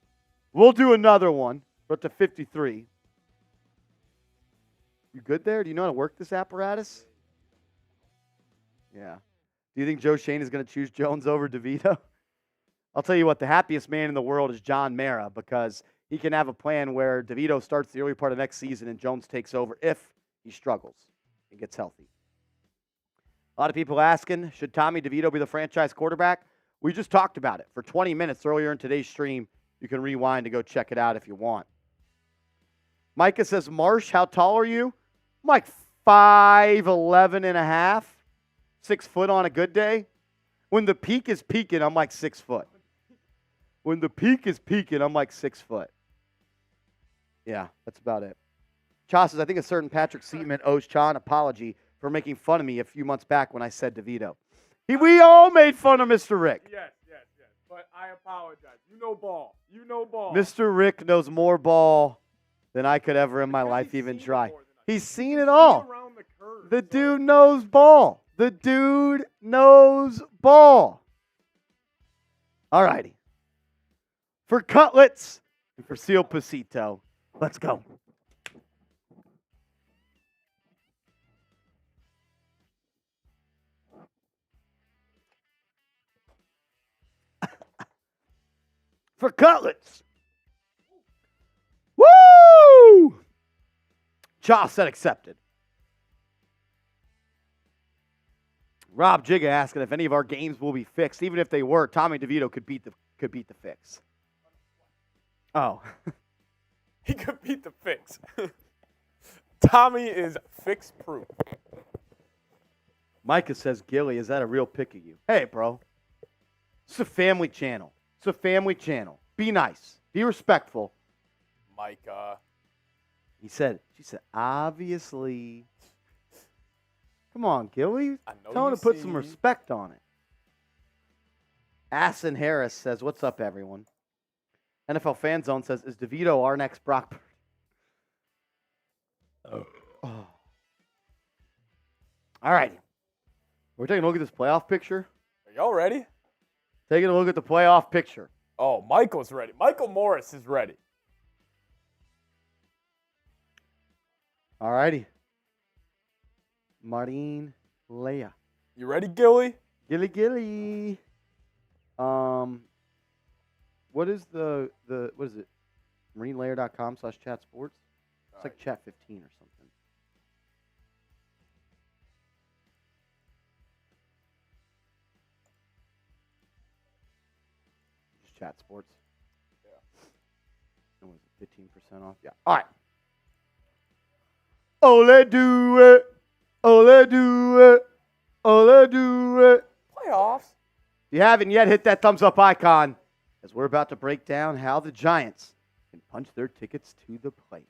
We're up to 53. You good there? Do you know how to work this apparatus? Yeah. Do you think Joe Shane is going to choose Jones over DeVito? I'll tell you what, the happiest man in the world is John Mara because he can have a plan where DeVito starts the early part of next season and Jones takes over if he struggles and gets healthy. A lot of people asking, should Tommy DeVito be the franchise quarterback? We just talked about it for 20 minutes earlier in today's stream. You can rewind to go check it out if you want. Micah says, Marsh, how tall are you? I'm like 5'11 and a half, 6 foot on a good day. When the peak is peaking, I'm like 6 foot. When the peak is peaking, I'm like 6 foot. Yeah, that's about it. Cha says, I think a certain Patrick Seaman owes Cha an apology for making fun of me a few months back when I said DeVito. We all made fun of Mr. Rick. Yes. But I apologize. You know ball. Mr. Rick knows more ball than I could ever in my life even try. He's seen it all. The dude knows ball. All righty. For cutlets and for Seal Pasito, let's go. For cutlets. Woo! Cha said accepted. Rob Jigga asking if any of our games will be fixed. Even if they were, Tommy DeVito could beat the fix. Oh. He could beat the fix. Tommy is fix-proof. Micah says, Gilly, is that a real pic of you? Hey, bro. It's a family channel. Be nice. Be respectful. Micah. She said, obviously. Come on, Gilly. Tell him to put some respect on it. Assen Harris says, what's up, everyone? NFL Fan Zone says, is DeVito our next Brock? Oh. All right. We're taking a look at this playoff picture. Are y'all ready? Taking a look at the playoff picture. Oh, Michael's ready. Michael Morris is ready. All righty. Marine Leia. You ready, Gilly? Gilly. What is what is it? MarineLayer.com/chatsports? It's like chat 15 or something. Just chat sports. Yeah. And was it 15% off? Yeah. All right. Ole do it. Ole do it. Ole do it. Playoffs. If you haven't yet, hit that thumbs up icon as we're about to break down how the Giants can punch their tickets to the playoffs.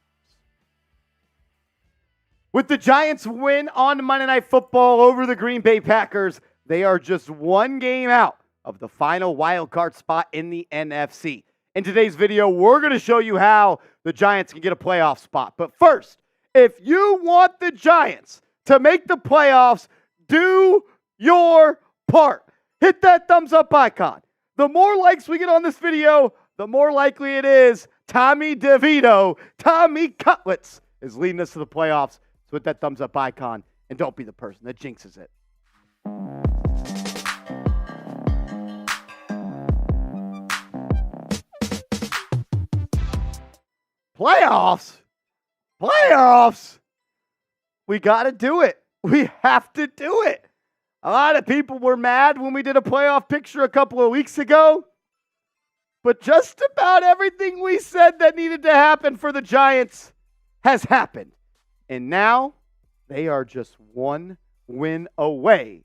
With the Giants' win on Monday Night Football over the Green Bay Packers, they are just one game out of the final wild card spot in the NFC. In today's video, we're going to show you how the Giants can get a playoff spot. But first, if you want the Giants to make the playoffs, do your part. Hit that thumbs up icon. The more likes we get on this video, the more likely it is Tommy DeVito, Tommy Cutlets, is leading us to the playoffs. So hit that thumbs up icon and don't be the person that jinxes it. Playoffs? We got to do it. We have to do it. A lot of people were mad when we did a playoff picture a couple of weeks ago. But just about everything we said that needed to happen for the Giants has happened. And now they are just one win away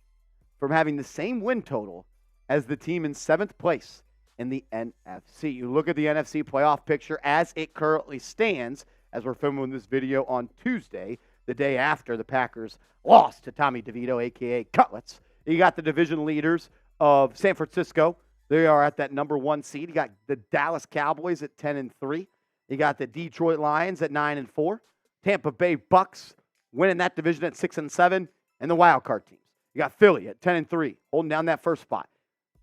from having the same win total as the team in 7th place in the NFC. You look at the NFC playoff picture as it currently stands, as we're filming this video on Tuesday, the day after the Packers lost to Tommy DeVito, a.k.a. Cutlets. You got the division leaders of San Francisco. They are at that number 1 seed. You got the Dallas Cowboys at 10-3. You got the Detroit Lions at 9-4. Tampa Bay Bucks winning that division at 6-7. And the wild card teams. You got Philly at 10-3, holding down that first spot.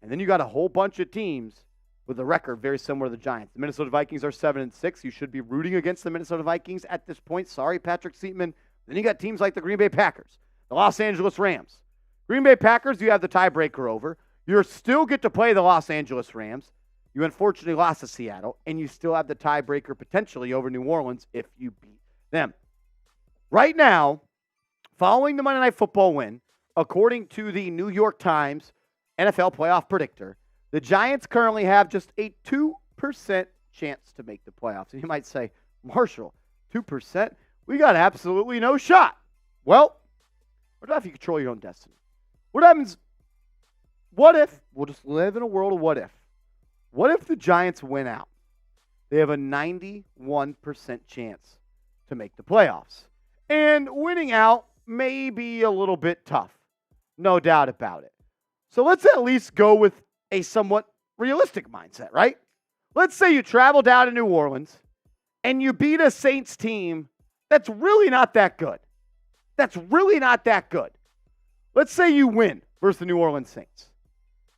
And then you got a whole bunch of teams with a record very similar to the Giants. The Minnesota Vikings are 7-6. You should be rooting against the Minnesota Vikings at this point. Sorry, Patrick Seatman. Then you got teams like the Green Bay Packers, the Los Angeles Rams. Green Bay Packers, you have the tiebreaker over. You still get to play the Los Angeles Rams. You unfortunately lost to Seattle, and you still have the tiebreaker potentially over New Orleans if you beat them. Right now, following the Monday Night Football win, according to the New York Times NFL playoff predictor, the Giants currently have just a 2% chance to make the playoffs. And you might say, Marshall, 2%? We got absolutely no shot. Well, what about if you control your own destiny? What happens? What if, we'll just live in a world of what if. What if the Giants win out? They have a 91% chance to make the playoffs. And winning out may be a little bit tough. No doubt about it. So let's at least go with a somewhat realistic mindset, right? Let's say you travel down to New Orleans and you beat a Saints team that's really not that good. That's really not that good. Let's say you win versus the New Orleans Saints.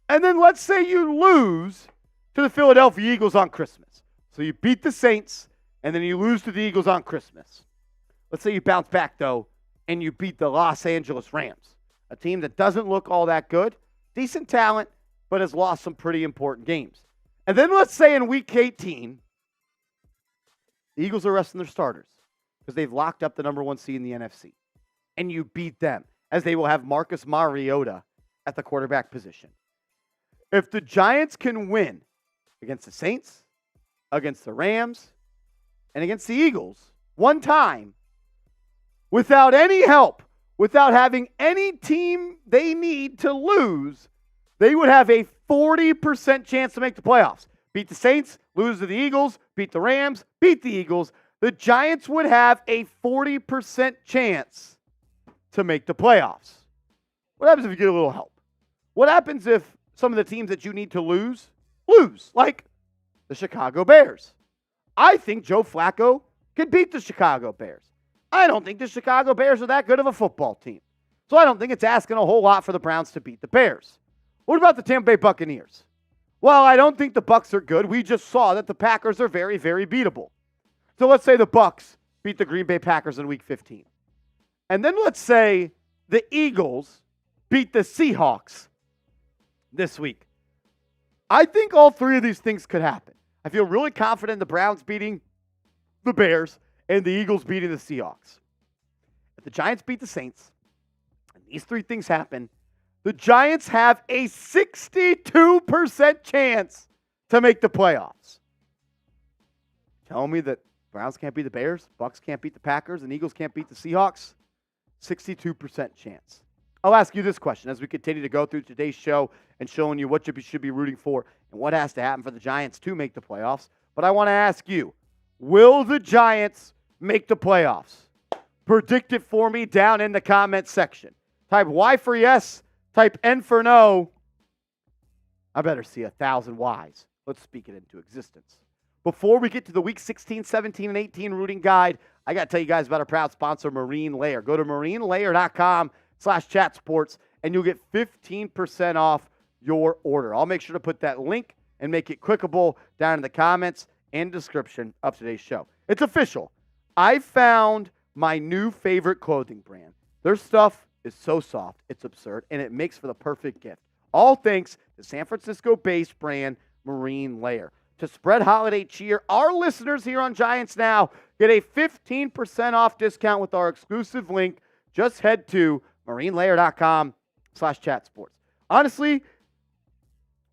And then let's say you lose to the Philadelphia Eagles on Christmas. So you beat the Saints and then you lose to the Eagles on Christmas. Let's say you bounce back, though, and you beat the Los Angeles Rams, a team that doesn't look all that good, decent talent, but has lost some pretty important games. And then let's say in Week 18, the Eagles are resting their starters because they've locked up the number 1 seed in the NFC. And you beat them, as they will have Marcus Mariota at the quarterback position. If the Giants can win against the Saints, against the Rams, and against the Eagles one time, without any help, without having any team they need to lose, they would have a 40% chance to make the playoffs. Beat the Saints, lose to the Eagles, beat the Rams, beat the Eagles. The Giants would have a 40% chance to make the playoffs. What happens if you get a little help? What happens if some of the teams that you need to lose, like the Chicago Bears? I think Joe Flacco could beat the Chicago Bears. I don't think the Chicago Bears are that good of a football team. So I don't think it's asking a whole lot for the Browns to beat the Bears. What about the Tampa Bay Buccaneers? Well, I don't think the Bucs are good. We just saw that the Packers are very, very beatable. So let's say the Bucs beat the Green Bay Packers in Week 15. And then let's say the Eagles beat the Seahawks this week. I think all three of these things could happen. I feel really confident in the Browns beating the Bears and the Eagles beating the Seahawks. If the Giants beat the Saints, and these three things happen, the Giants have a 62% chance to make the playoffs. Tell me that Browns can't beat the Bears, Bucs can't beat the Packers, and Eagles can't beat the Seahawks? 62% chance. I'll ask you this question as we continue to go through today's show and showing you what you should be rooting for and what has to happen for the Giants to make the playoffs. But I want to ask you, will the Giants make the playoffs? Predict it for me down in the comment section. Type Y for yes, type N for no. I better see 1,000 Ys. Let's speak it into existence. Before we get to the Week 16, 17, and 18 rooting guide, I got to tell you guys about our proud sponsor, Marine Layer. Go to marinelayer.com/chatsports, and you'll get 15% off your order. I'll make sure to put that link and make it clickable down in the comments and description of today's show. It's official. I found my new favorite clothing brand. Their stuff is so soft, it's absurd, and it makes for the perfect gift. All thanks to San Francisco-based brand Marine Layer. To spread holiday cheer, our listeners here on Giants Now get a 15% off discount with our exclusive link. Just head to marinelayer.com/chatsports. Honestly,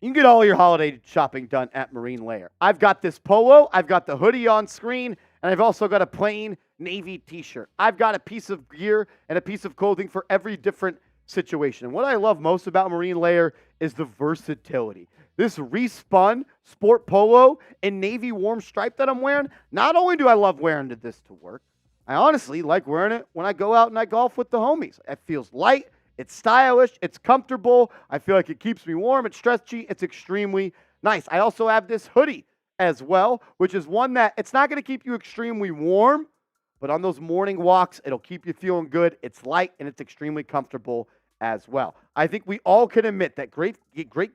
you can get all your holiday shopping done at Marine Layer. I've got this polo, I've got the hoodie on screen, and I've also got a plain navy t-shirt. I've got a piece of gear and a piece of clothing for every different situation. And what I love most about Marine Layer is the versatility. This respun sport polo and navy warm stripe that I'm wearing, not only do I love wearing this to work, I honestly like wearing it when I go out and I golf with the homies. It feels light, it's stylish, it's comfortable. I feel like it keeps me warm, it's stretchy, it's extremely nice. I also have this hoodie as well, which is one that it's not going to keep you extremely warm, but on those morning walks, it'll keep you feeling good. It's light and it's extremely comfortable as well. I think we all can admit that great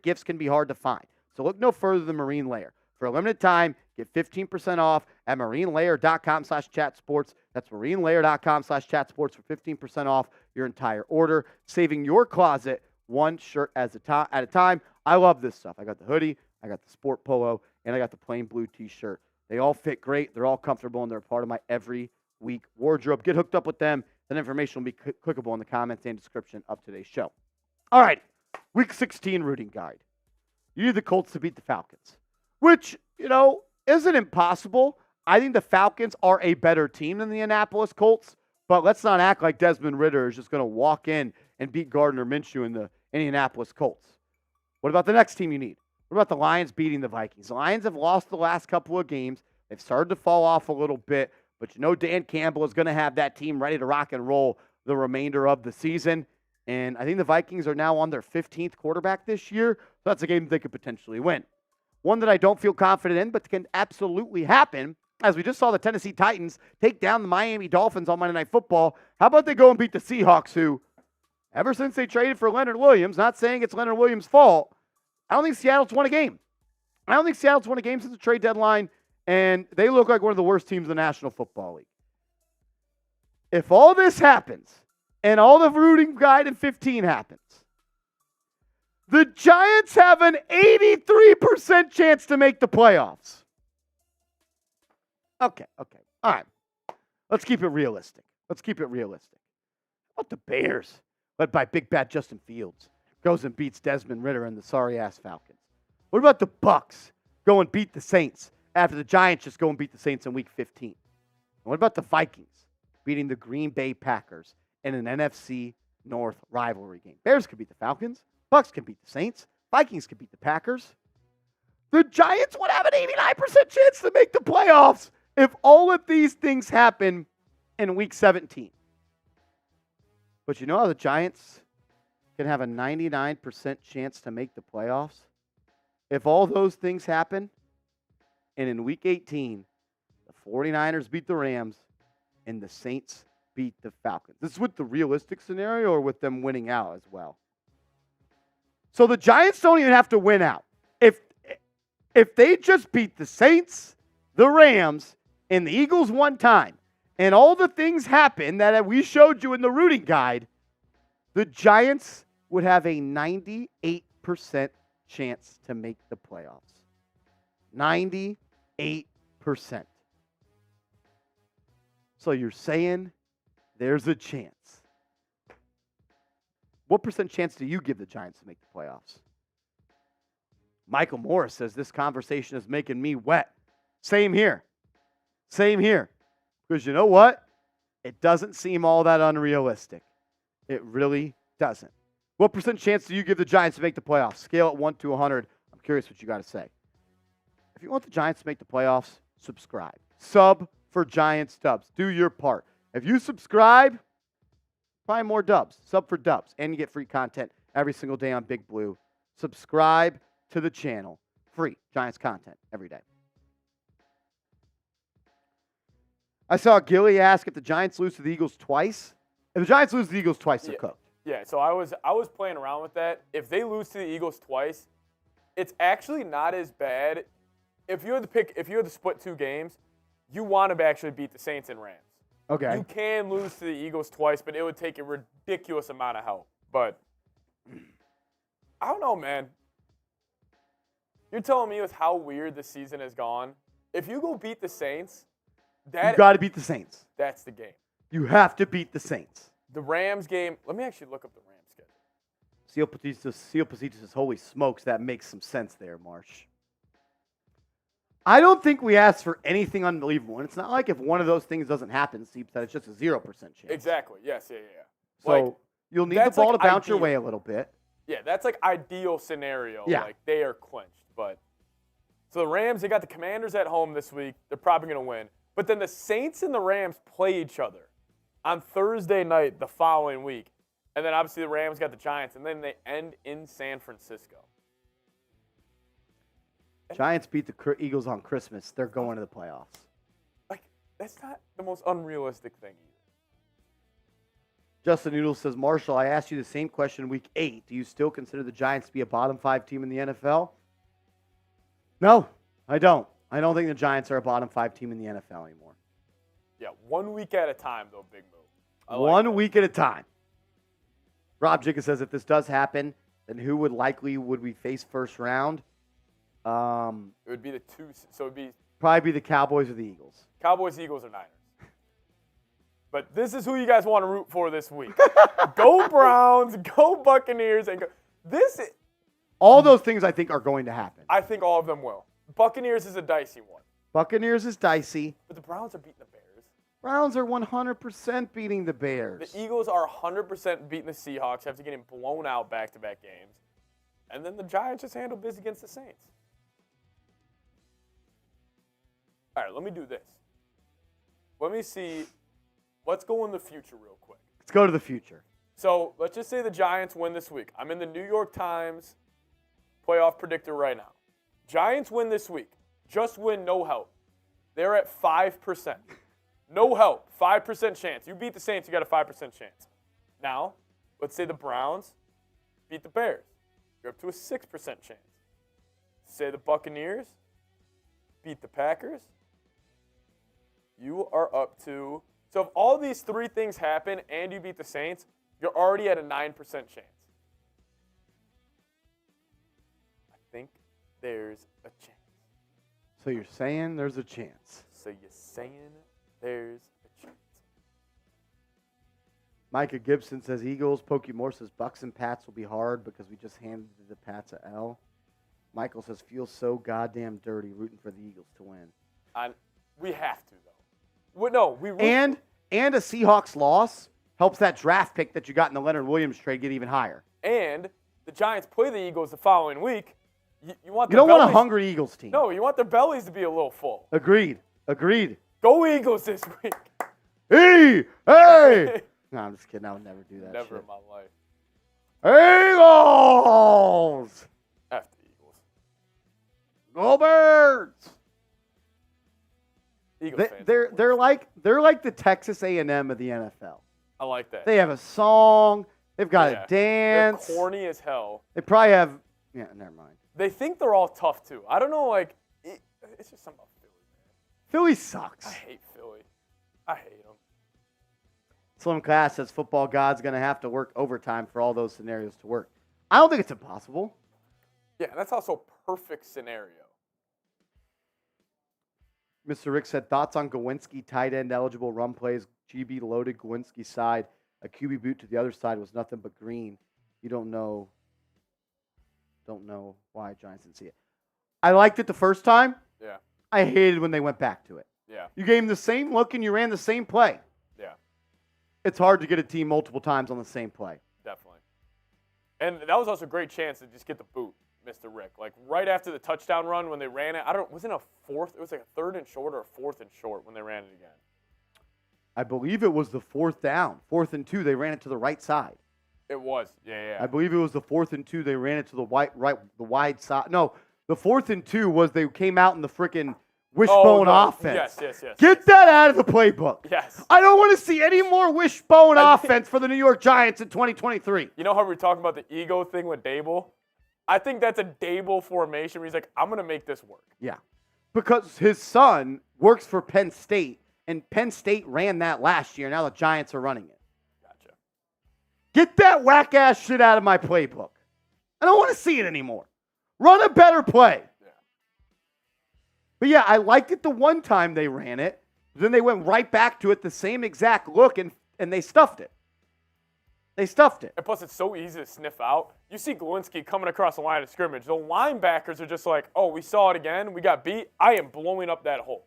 gifts can be hard to find. So look no further than Marine Layer. For a limited time, get 15% off at marinelayer.com/chatsports. That's marinelayer.com/chatsports for 15% off your entire order, saving your closet one shirt at a time. I love this stuff. I got the hoodie, I got the sport polo, and I got the plain blue t-shirt. They all fit great. They're all comfortable, and they're part of my every week wardrobe. Get hooked up with them. That information will be clickable in the comments and description of today's show. All right, Week 16 rooting guide. You need the Colts to beat the Falcons, which, isn't impossible. I think the Falcons are a better team than the Indianapolis Colts, but let's not act like Desmond Ridder is just going to walk in and beat Gardner Minshew in the Indianapolis Colts. What about the next team you need? What about the Lions beating the Vikings? The Lions have lost the last couple of games. They've started to fall off a little bit, but Dan Campbell is going to have that team ready to rock and roll the remainder of the season. And I think the Vikings are now on their 15th quarterback this year, so that's a game they could potentially win. One that I don't feel confident in, but can absolutely happen, as we just saw the Tennessee Titans take down the Miami Dolphins on Monday Night Football. How about they go and beat the Seahawks, who, ever since they traded for Leonard Williams, not saying it's Leonard Williams' fault, I don't think Seattle's won a game. I don't think Seattle's won a game since the trade deadline, and they look like one of the worst teams in the National Football League. If all this happens, and all the rooting guide in 15 happens, the Giants have an 83% chance to make the playoffs. Okay. All right. Let's keep it realistic. How about the Bears, led by big bad Justin Fields, goes and beats Desmond Ridder and the sorry-ass Falcons? What about the Bucks go and beat the Saints after the Giants just go and beat the Saints in Week 15? And what about the Vikings beating the Green Bay Packers in an NFC North rivalry game? Bears could beat the Falcons. Bucks can beat the Saints. Vikings can beat the Packers. The Giants would have an 89% chance to make the playoffs if all of these things happen in Week 17. But you know how the Giants can have a 99% chance to make the playoffs? If all those things happen, and in Week 18, the 49ers beat the Rams, and the Saints beat the Falcons. This is with the realistic scenario or with them winning out as well? So the Giants don't even have to win out. If they just beat the Saints, the Rams, and the Eagles one time, and all the things happen that we showed you in the rooting guide, the Giants would have a 98% chance to make the playoffs. 98%. So you're saying there's a chance. What percent chance do you give the Giants to make the playoffs? Michael Morris says this conversation is making me wet. Same here. Because you know what? It doesn't seem all that unrealistic. It really doesn't. What percent chance do you give the Giants to make the playoffs? Scale it 1 to 100. I'm curious what you got to say. If you want the Giants to make the playoffs, subscribe. Sub for Giants dubs. Do your part. If you subscribe, find more dubs. Sub for dubs. And you get free content every single day on Big Blue. Subscribe to the channel. Free Giants content every day. I saw Gilly ask if the Giants lose to the Eagles twice. If the Giants lose to the Eagles twice, they're cooked. Yeah, so I was playing around with that. If they lose to the Eagles twice, it's actually not as bad. If you had to split two games, you want to actually beat the Saints and Rams. Okay. You can lose to the Eagles twice, but it would take a ridiculous amount of help. But I don't know, man. You're telling me with how weird the season has gone, if you go beat the Saints, you got to beat the Saints. That's the game. You have to beat the Saints. The Rams game, let me actually look up the Rams schedule. Seal Petite says, holy smokes, that makes some sense there, Marsh. I don't think we asked for anything unbelievable. And it's not like if one of those things doesn't happen, Steve said it's just a 0% chance. Exactly. Yes. Yeah. So You'll need the That's, ball like, to bounce your ideal. way a little bit. Yeah, that's like ideal scenario. Yeah. Like they are clinched. But so the Rams, they got the Commanders at home this week. They're probably going to win. But then the Saints and the Rams play each other on Thursday night the following week. And then obviously the Rams got the Giants, and then they end in San Francisco. Giants beat the Eagles on Christmas. They're going to the playoffs. Like, that's not the most unrealistic thing either. Justin Noodle says, Marshall, I asked you the same question in week 8. Do you still consider the Giants to be a bottom 5 team in the NFL? No, I don't. I don't think the Giants are a bottom 5 team in the NFL anymore. Yeah, 1 week at a time, though, big move. I like One that. week at a time. Rob Jicka says, if this does happen, then who would we face first round? It would be the two. So it would be Probably be the Cowboys or the Eagles. Cowboys, Eagles, or Niners. But this is who you guys want to root for this week. Go Browns, go Buccaneers, and go. All those things I think are going to happen. I think all of them will. Buccaneers is a dicey one. Buccaneers is dicey. But the Browns are beating the Bears. Browns are 100% beating the Bears. The Eagles are 100% beating the Seahawks after getting blown out back-to-back games. And then the Giants just handle business against the Saints. All right, let me do this. Let me see. Let's go in the future real quick. Let's go to the future. So let's just say the Giants win this week. I'm in the New York Times playoff predictor right now. Giants win this week. Just win, no help. They're at 5%. No help, 5% chance. You beat the Saints, you got a 5% chance. Now, let's say the Browns beat the Bears. You're up to a 6% chance. Say the Buccaneers beat the Packers. You are up to... So if all these 3 things happen and you beat the Saints, you're already at a 9% chance. I think there's a chance. So you're saying there's a chance. So you're saying there's a chance. Micah Gibson says Eagles. Pokey Moore says Bucks and Pats will be hard because we just handed the Pats a L. Michael says feels so goddamn dirty rooting for the Eagles to win. We have to, though. No, we And a Seahawks loss helps that draft pick that you got in the Leonard Williams trade get even higher. And the Giants play the Eagles the following week. You want You don't want a hungry Eagles team. No, you want their bellies to be a little full. Agreed. Go Eagles this week. Hey! No, I'm just kidding. I would never do that. Never shit. in my life. Eagles! After Eagles. Go Birds! Eagles fans. They're like the Texas A&M of the NFL. I like that. They have a song. They've got Yeah. a dance. They're corny as hell. They probably have. Yeah, never mind. They think they're all tough, too. I don't know, like, it's just something about Philly, man. Philly sucks. I hate Philly. I hate them. Slim Class says football God's going to have to work overtime for all those scenarios to work. I don't think it's impossible. Yeah, that's also a perfect scenario. Mr. Rick said thoughts on Gawinski tight end eligible run plays. GB loaded Gawinski side. A QB boot to the other side was nothing but green. You don't know why Giants didn't see it. I liked it the first time. Yeah. I hated when they went back to it. Yeah. You gave them the same look and you ran the same play. Yeah. It's hard to get a team multiple times on the same play. Definitely. And that was also a great chance to just get the boot, Mr. Rick. Like right after the touchdown run when they ran it, wasn't a fourth, it was like a 3rd and short or a 4th and short when they ran it again. I believe it was the 4th down. 4th and 2, they ran it to the right side. It was. Yeah. I believe it was the 4th and 2, they ran it to the wide side. No, the 4th and 2 was they came out in the freaking wishbone offense. Yes. Get that out of the playbook. Yes. I don't want to see any more wishbone offense for the New York Giants in 2023. You know how we were talking about the ego thing with Dable? I think that's a Dable formation where he's like, I'm going to make this work. Yeah. Because his son works for Penn State, and Penn State ran that last year. Now the Giants are running it. Gotcha. Get that whack-ass shit out of my playbook. I don't want to see it anymore. Run a better play. Yeah. But yeah, I liked it the one time they ran it. Then they went right back to it, the same exact look, and they stuffed it. They stuffed it. And plus, it's so easy to sniff out. You see Gawinski coming across the line of scrimmage. The linebackers are just like, oh, we saw it again. We got beat. I am blowing up that hole.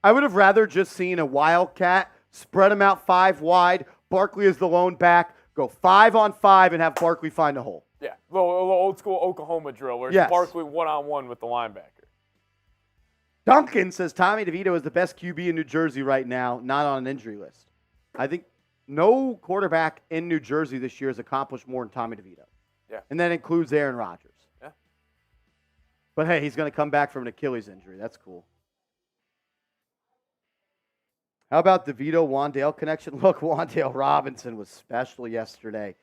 I would have rather just seen a Wildcat, spread them out 5 wide, Barkley is the lone back, Go 5-on-5 and have Barkley find a hole. Yeah, a little old school Oklahoma drill where it's Yes. Barkley one-on-one with the linebacker. Duncan says Tommy DeVito is the best QB in New Jersey right now, not on an injury list. I think no quarterback in New Jersey this year has accomplished more than Tommy DeVito. Yeah. And that includes Aaron Rodgers. Yeah. But hey, he's going to come back from an Achilles injury. That's cool. How about DeVito Wandale connection? Look, Wandale Robinson was special yesterday.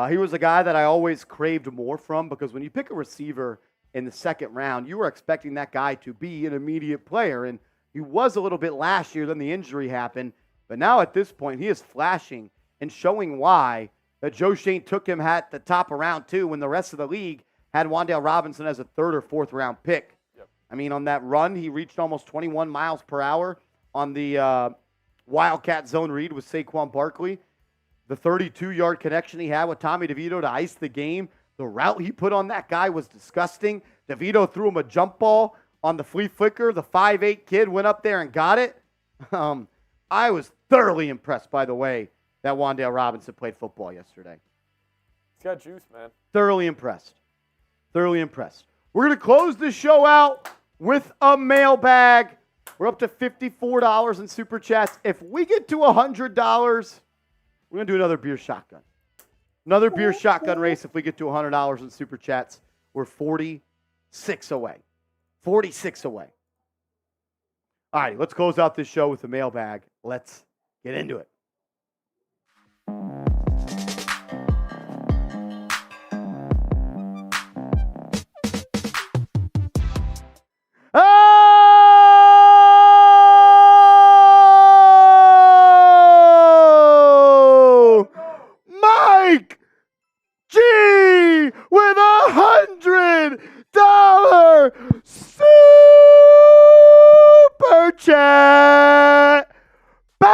He was a guy that I always craved more from because when you pick a receiver in the second round, you were expecting that guy to be an immediate player. And he was a little bit last year, then the injury happened. But now at this point, he is flashing and showing why that Joe Shane took him at the top of round 2 when the rest of the league had Wandale Robinson as a 3rd or 4th round pick. Yep. I mean, on that run, he reached almost 21 miles per hour on the Wildcat zone read with Saquon Barkley. The 32-yard connection he had with Tommy DeVito to ice the game. The route he put on that guy was disgusting. DeVito threw him a jump ball on the flea flicker. The 5'8" kid went up there and got it. I was thoroughly impressed by the way that Wandale Robinson played football yesterday. He's got juice, man. Thoroughly impressed. Thoroughly impressed. We're going to close this show out with a mailbag. We're up to $54 in Super Chats. If we get to $100, we're going to do another beer shotgun. Another beer shotgun race if we get to $100 in Super Chats. We're 46 away. 46 away. All right, let's close out this show with the mailbag. Let's get into it. Oh! Mike G with $100 super chat. Bang!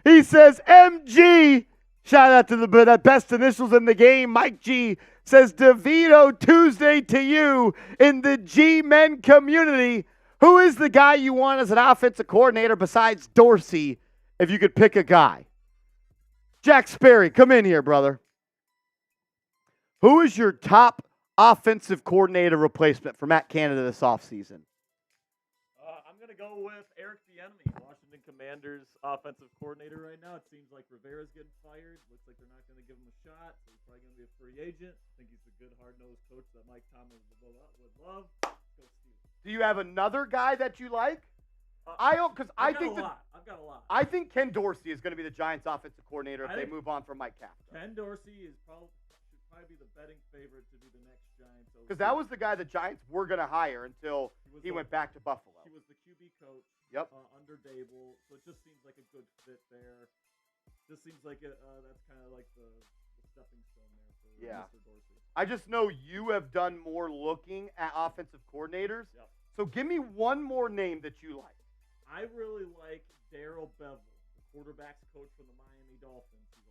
He says, MG, shout out to the best initials in the game. Mike G says, DeVito Tuesday to you in the G-Men community. Who is the guy you want as an offensive coordinator besides Dorsey if you could pick a guy? Jack Sperry, come in here, brother. Who is your top offensive coordinator replacement for Matt Canada this offseason? I'm going to go with Eric Bieniemy, Washington Commanders offensive coordinator right now. It seems like Rivera's getting fired. Looks like they're not going to give him a shot, so he's probably going to be a free agent. I think he's a good, hard-nosed coach that Mike Tomlin would love. Go Steelers. Do you have another guy that you like? I've got a lot. I think Ken Dorsey is going to be the Giants' offensive coordinator if I they think- move on from Mike Kafka. Ken Dorsey should probably be the betting favorite to be the next Giants. OC. Because that was the guy the Giants were going to hire until he went back to Buffalo. He was the QB coach. Yep. Under Dable, so it just seems like a good fit there. Just seems like that's kind of like the stepping stone there for Mr. Dorsey. I just know you have done more looking at offensive coordinators. Yep. So give me one more name that you like. I really like Darrell Bevel, the quarterback's coach for the Miami Dolphins. He's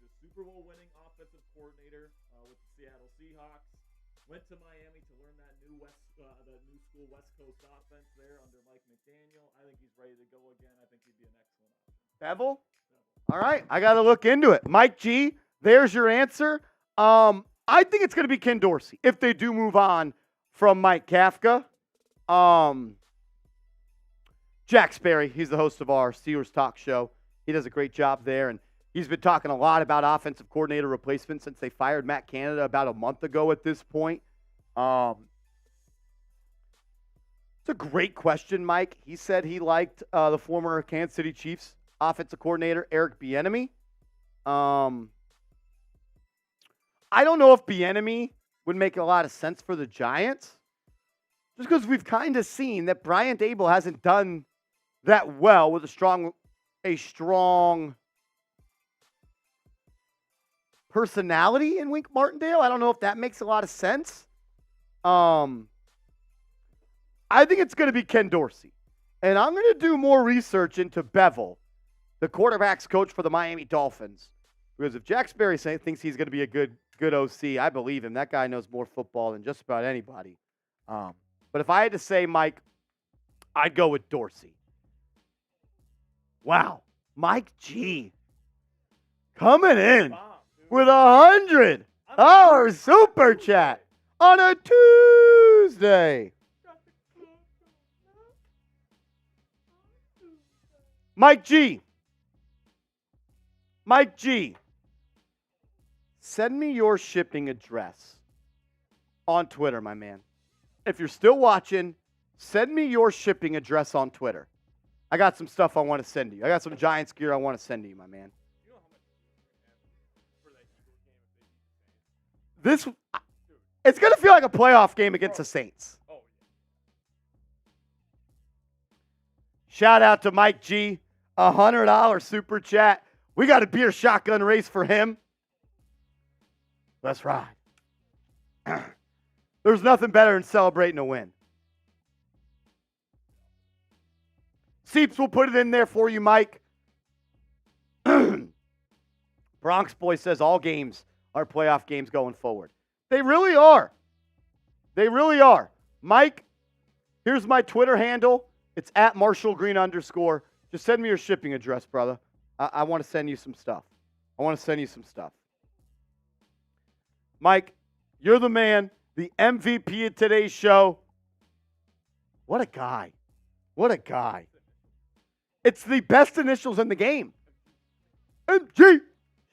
a Super Bowl winning offensive coordinator with the Seattle Seahawks. Went to Miami to learn that new school West Coast offense there under Mike McDaniel. I think he's ready to go again. I think he'd be an excellent option. Bevel? All right, I got to look into it. Mike G, there's your answer. I think it's going to be Ken Dorsey if they do move on from Mike Kafka. Jack Sperry, he's the host of our Steelers Talk show. He does a great job there, and he's been talking a lot about offensive coordinator replacement since they fired Matt Canada about a month ago at this point. It's a great question, Mike. He said he liked the former Kansas City Chiefs offensive coordinator, Eric Bieniemy. I don't know if Bieniemy would make a lot of sense for the Giants, just because we've kind of seen that Brian Dable hasn't done that well with a strong personality in Wink Martindale. I don't know if that makes a lot of sense. I think it's going to be Ken Dorsey. And I'm going to do more research into Bevel, the quarterback's coach for the Miami Dolphins. Because if Jack Sperry thinks he's going to be a good OC, I believe him. That guy knows more football than just about anybody. But if I had to say, Mike, I'd go with Dorsey. Wow. Mike G. Coming in Bomb, dude. with $100 super chat on a Tuesday. Mike G. Mike G. Send me your shipping address on Twitter, my man. If you're still watching, send me your shipping address on Twitter. I got some stuff I want to send to you. I got some Giants gear I want to send to you, my man. You know how much for that Eagles game if they beat the Saints? It's going to feel like a playoff game against the Saints. Oh, Shout out to Mike G. $100 super chat. We got a beer shotgun race for him. Let's ride. There's nothing better than celebrating a win. Seeps will put it in there for you, Mike. Bronx Boy says all games are playoff games going forward. They really are. They really are. Mike, here's my Twitter handle. It's at @MarshallGreen_. Just send me your shipping address, brother. I want to send you some stuff. Mike, you're the man, the MVP of today's show. What a guy. What a guy. It's the best initials in the game. MG.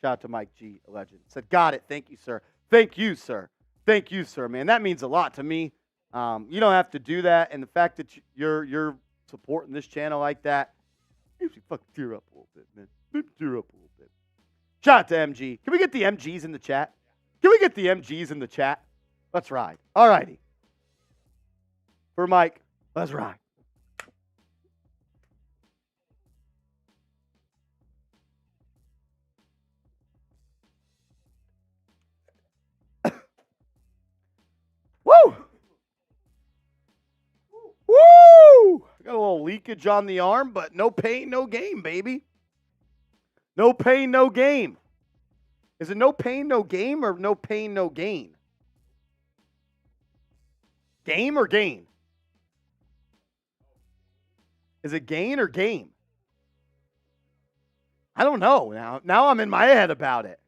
Shout out to Mike G, a legend. Said, got it. Thank you, sir. Thank you, sir. Thank you, sir, man. That means a lot to me. You don't have to do that. And the fact that you're supporting this channel like that, makes me fucking tear up a little bit, man. Makes me tear up a little bit. Shout out to MG. Can we get the MGs in the chat? Let's ride. All righty. For Mike, let's ride. Woo! Woo! I got a little leakage on the arm, but no pain, no gain, baby. No pain, no game. Is it no pain, no game, or no pain, no gain? Game or gain? Is it gain or game? I don't know now. Now I'm in my head about it.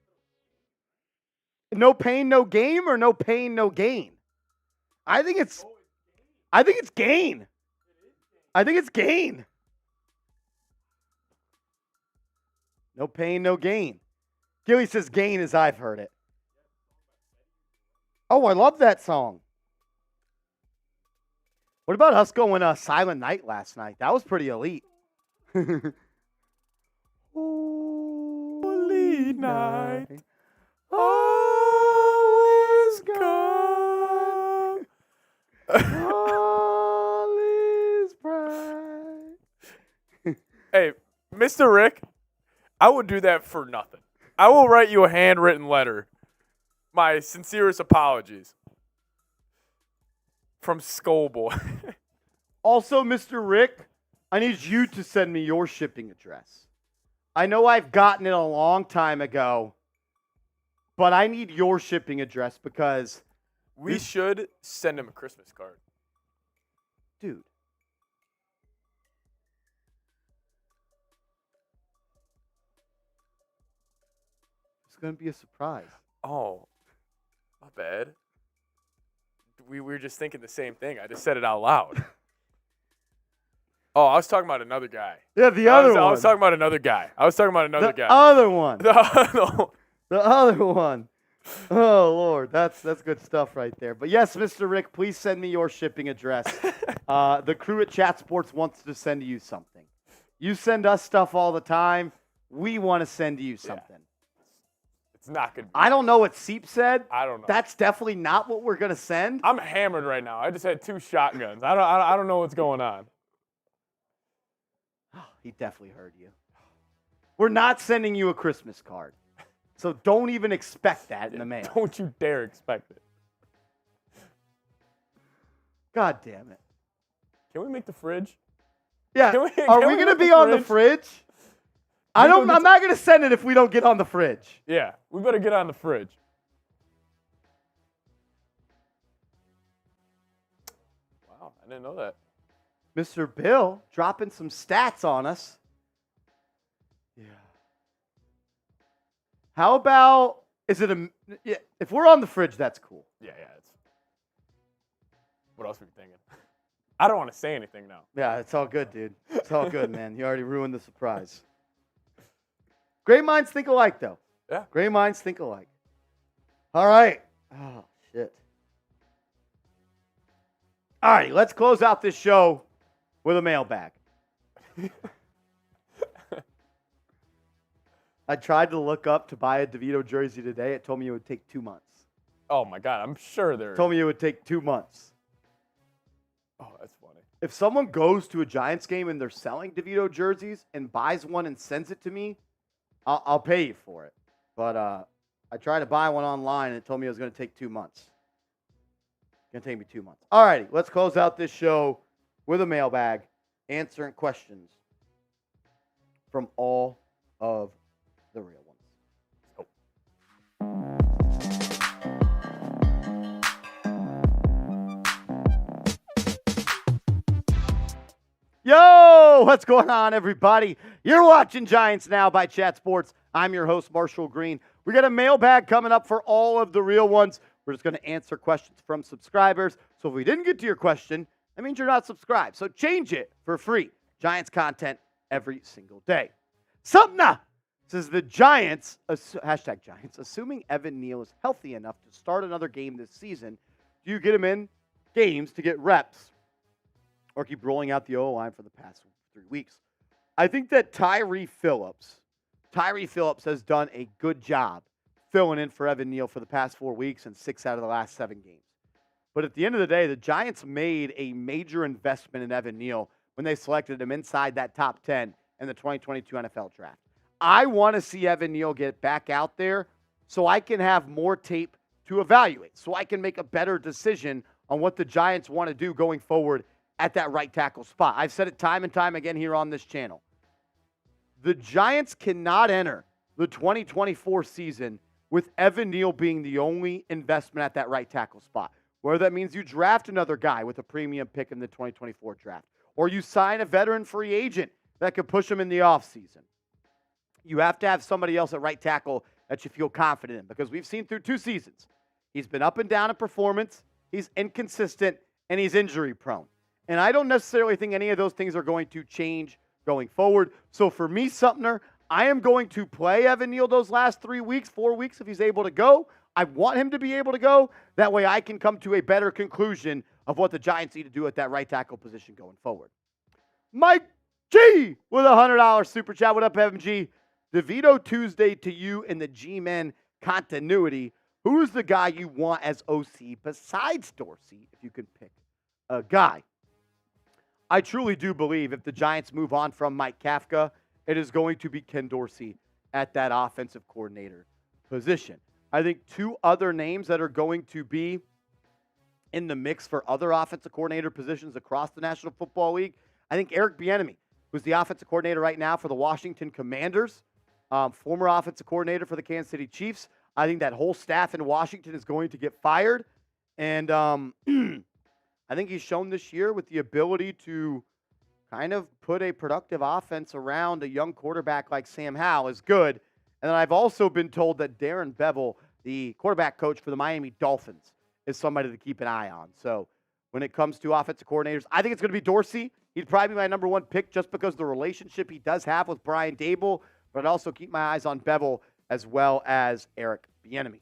No pain, no game, or no pain, no gain? I think it's gain. I think it's gain. No pain, no gain. Gilly says gain as I've heard it. Oh, I love that song. What about us going Silent Night last night? That was pretty elite. Holy night, all is gone. All is bright. Hey, Mr. Rick, I would do that for nothing. I will write you a handwritten letter. My sincerest apologies. From Skullboy. Also, Mr. Rick, I need you to send me your shipping address. I know I've gotten it a long time ago, but I need your shipping address because We should send him a Christmas card. dude. It's going to be a surprise. Oh, not bad. We were just thinking the same thing. I just said it out loud. Oh, I was talking about another guy. Yeah, the other one. I was talking about another guy. The other one. The other one. Oh, Lord. That's good stuff right there. But yes, Mr. Rick, please send me your shipping address. The crew at Chat Sports wants to send you something. You send us stuff all the time. We want to send you something. Yeah. It's not good. I don't know what Seep said. I don't know. That's definitely not what we're going to send. I'm hammered right now. I just had 2 shotguns. I don't know what's going on. He definitely heard you. We're not sending you a Christmas card. So don't even expect that in the mail. Don't you dare expect it. God damn it. Can we make the fridge? Yeah. Are we going to be on the fridge? I'm not going to send it if we don't get on the fridge. Yeah, we better get on the fridge. Wow, I didn't know that. Mr. Bill dropping some stats on us. How about, is it a, yeah, if we're on the fridge, that's cool. Yeah. It's, what else are we thinking? I don't want to say anything now. Yeah, it's all good, dude. It's all good, man. You already ruined the surprise. Great minds think alike, though. Yeah. Great minds think alike. All right. Oh, shit. All right, let's close out this show with a mailbag. I tried to look up to buy a DeVito jersey today. It told me it would take 2 months. Oh my God, I'm sure they're. Told me it would take 2 months. Oh, that's funny. If someone goes to a Giants game and they're selling DeVito jerseys and buys one and sends it to me, I'll pay you for it. But I tried to buy one online and it told me it was going to take 2 months. It's going to take me 2 months. All righty, let's close out this show with a mailbag, answering questions from all of the real ones. Yo, what's going on, everybody? You're watching Giants Now by Chat Sports. I'm your host, Marshall Green. We got a mailbag coming up for all of the real ones. We're just going to answer questions from subscribers. So if we didn't get to your question, that means you're not subscribed. So change it for free. Giants content every single day. Sumna says the Giants, hashtag Giants, assuming Evan Neal is healthy enough to start another game this season, do you get him in games to get reps or keep rolling out the O-line for the past 3 weeks? I think that Tyree Phillips has done a good job filling in for Evan Neal for the past 4 weeks and 6 out of the last 7 games. But at the end of the day, the Giants made a major investment in Evan Neal when they selected him inside that top 10 in the 2022 NFL Draft. I want to see Evan Neal get back out there so I can have more tape to evaluate, so I can make a better decision on what the Giants want to do going forward at that right tackle spot. I've said it time and time again here on this channel. The Giants cannot enter the 2024 season with Evan Neal being the only investment at that right tackle spot. Whether that means you draft another guy with a premium pick in the 2024 draft, or you sign a veteran free agent that could push him in the offseason. You have to have somebody else at right tackle that you feel confident in, because we've seen through 2 seasons, he's been up and down in performance, he's inconsistent, and he's injury prone. And I don't necessarily think any of those things are going to change going forward. So for me, Sumner, I am going to play Evan Neal those last 3 weeks, 4 weeks if he's able to go. I want him to be able to go. That way I can come to a better conclusion of what the Giants need to do at that right tackle position going forward. Mike G with a $100 super chat. What up, MG? DeVito Tuesday to you in the G-Men continuity. Who's the guy you want as OC besides Dorsey if you could pick a guy? I truly do believe if the Giants move on from Mike Kafka, it is going to be Ken Dorsey at that offensive coordinator position. I think 2 other names that are going to be in the mix for other offensive coordinator positions across the National Football League. I think Eric Bieniemy, who's the offensive coordinator right now for the Washington Commanders, former offensive coordinator for the Kansas City Chiefs. I think that whole staff in Washington is going to get fired. And I think he's shown this year with the ability to kind of put a productive offense around a young quarterback like Sam Howell is good. And then I've also been told that Darren Bevel, the quarterback coach for the Miami Dolphins, is somebody to keep an eye on. So when it comes to offensive coordinators, I think it's going to be Dorsey. He'd probably be my number 1 pick just because of the relationship he does have with Brian Dable. But I'd also keep my eyes on Bevel as well as Eric Bieniemy.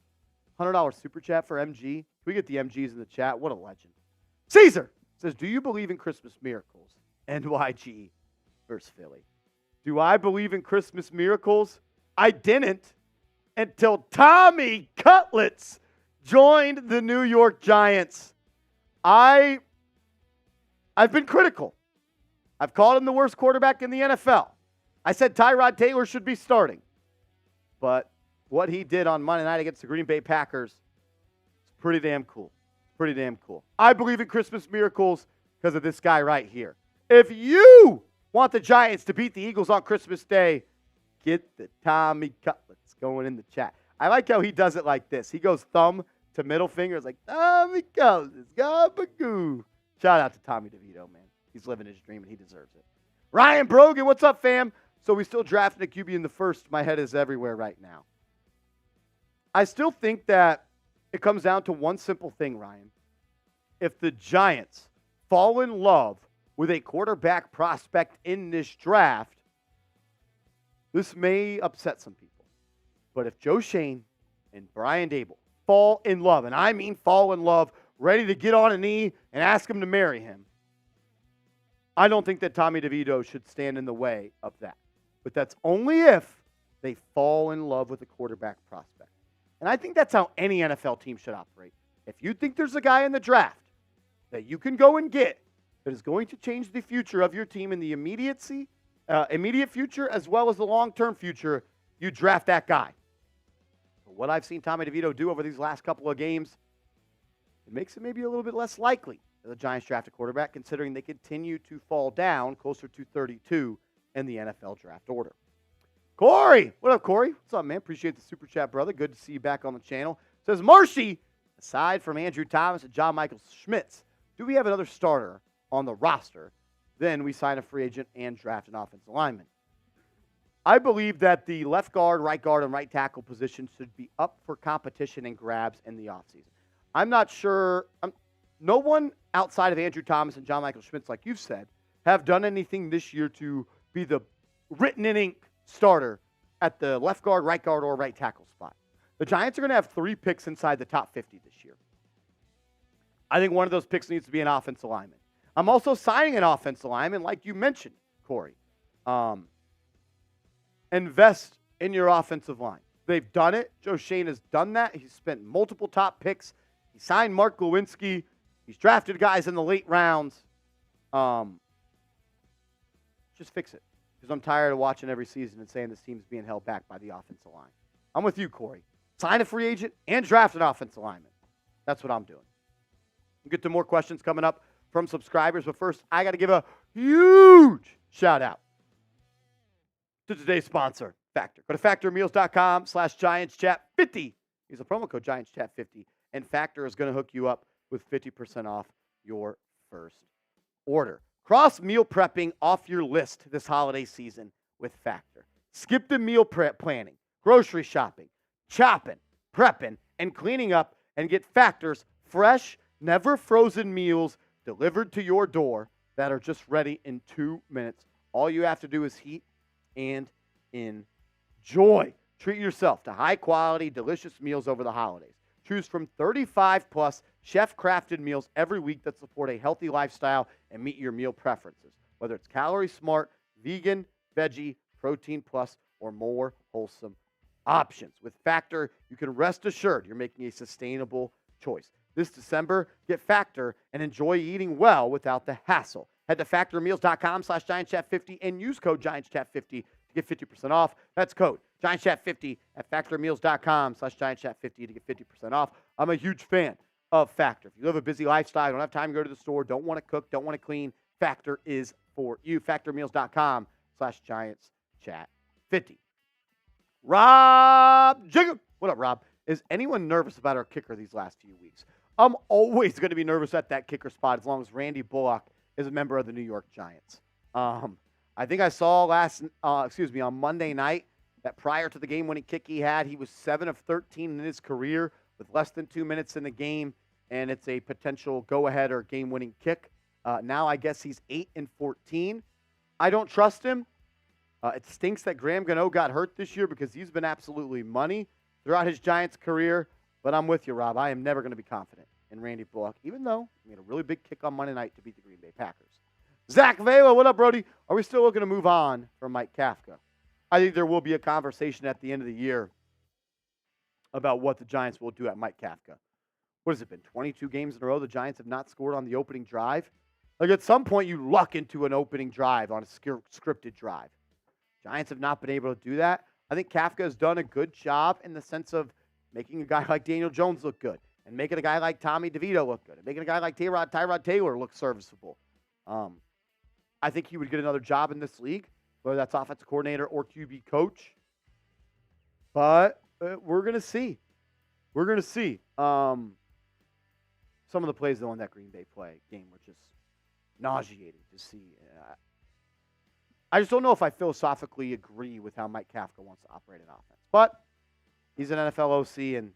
$100 super chat for MG. Can we get the MGs in the chat? What a legend. Caesar says, do you believe in Christmas miracles? NYG versus Philly. Do I believe in Christmas miracles? I didn't until Tommy Cutlets joined the New York Giants. I've been critical. I've called him the worst quarterback in the NFL. I said Tyrod Taylor should be starting. But what he did on Monday night against the Green Bay Packers is pretty damn cool. Pretty damn cool. I believe in Christmas miracles because of this guy right here. If you want the Giants to beat the Eagles on Christmas Day, get the Tommy Cutlets going in the chat. I like how he does it like this. He goes thumb to middle finger. It's like, Tommy Cutlets, gabagoo. Shout out to Tommy DeVito, man. He's living his dream and he deserves it. Ryan Brogan, what's up, fam? So we still drafting a QB in the first. My head is everywhere right now. I still think that it comes down to one simple thing, Ryan. If the Giants fall in love with a quarterback prospect in this draft, this may upset some people. But if Joe Shane and Brian Dable fall in love, and I mean fall in love, ready to get on a knee and ask him to marry him, I don't think that Tommy DeVito should stand in the way of that. But that's only if they fall in love with a quarterback prospect. And I think that's how any NFL team should operate. If you think there's a guy in the draft that you can go and get that is going to change the future of your team in the immediate future as well as the long-term future, you draft that guy. But what I've seen Tommy DeVito do over these last couple of games, it makes it maybe a little bit less likely that the Giants draft a quarterback, considering they continue to fall down closer to 32 in the NFL draft order. Corey, what up, Corey? What's up, man? Appreciate the super chat, brother. Good to see you back on the channel. Says Marshy, aside from Andrew Thomas and John Michael Schmitz, do we have another starter on the roster? Then we sign a free agent and draft an offensive lineman. I believe that the left guard, right guard, and right tackle positions should be up for competition and grabs in the offseason. I'm not sure. No one outside of Andrew Thomas and John Michael Schmitz, like you've said, have done anything this year to be the written in ink starter at the left guard, right guard, or right tackle spot. The Giants are going to have 3 picks inside the top 50 this year. I think one of those picks needs to be an offensive lineman. I'm also signing an offensive lineman, like you mentioned, Corey. Invest in your offensive line. They've done it. Joe Shane has done that. He's spent multiple top picks. He signed Mark Lewinsky. He's drafted guys in the late rounds. Just fix it. Because I'm tired of watching every season and saying this team's being held back by the offensive line. I'm with you, Corey. Sign a free agent and draft an offensive lineman. That's what I'm doing. We'll get to more questions coming up from subscribers. But first, I got to give a huge shout out to today's sponsor, Factor. Go to factormeals.com/GiantsChat50. Use the promo code GiantsChat50, and Factor is going to hook you up with 50% off your first order. Cross meal prepping off your list this holiday season with Factor. Skip the meal prep planning, grocery shopping, chopping, prepping, and cleaning up, and get Factor's fresh, never frozen meals delivered to your door that are just ready in 2 minutes. All you have to do is heat and enjoy. Treat yourself to high-quality, delicious meals over the holidays. Choose from 35-plus chef-crafted meals every week that support a healthy lifestyle and meet your meal preferences, whether it's calorie smart, vegan, veggie, protein plus, or more wholesome options. With Factor, you can rest assured you're making a sustainable choice. This December, get Factor and enjoy eating well without the hassle. Head to factormeals.com/GiantsChat50 and use code GiantsChat50 to get 50% off. That's code GiantsChat50 at factormeals.com/GiantsChat50 to get 50% off. I'm a huge fan of Factor. If you live a busy lifestyle, don't have time to go to the store, don't want to cook, don't want to clean, Factor is for you. Factormeals.com/GiantsChat50. Rob Jigger. What up, Rob? Is anyone nervous about our kicker these last few weeks? I'm always going to be nervous at that kicker spot as long as Randy Bullock is a member of the New York Giants. I think I saw on Monday night that prior to the game-winning kick he had, he was 7 of 13 in his career with less than 2 minutes in the game, and it's a potential go-ahead or game-winning kick. Now I guess he's 8 and 14. I don't trust him. It stinks that Graham Gano got hurt this year because he's been absolutely money throughout his Giants career. But I'm with you, Rob. I am never going to be confident in Randy Bullock, even though he made a really big kick on Monday night to beat the Green Bay Packers. Zach Vela, what up, Brody? Are we still looking to move on from Mike Kafka? I think there will be a conversation at the end of the year about what the Giants will do at Mike Kafka. What has it been, 22 games in a row the Giants have not scored on the opening drive? Like, at some point, you luck into an opening drive on a scripted drive. Giants have not been able to do that. I think Kafka has done a good job in the sense of making a guy like Daniel Jones look good and making a guy like Tommy DeVito look good and making a guy like Tyrod Taylor look serviceable. I think he would get another job in this league, whether that's offensive coordinator or QB coach. But we're going to see. We're going to see. Some of the plays, though, in that Green Bay game were just nauseating to see. I just don't know if I philosophically agree with how Mike Kafka wants to operate an offense. But He's an NFL OC, and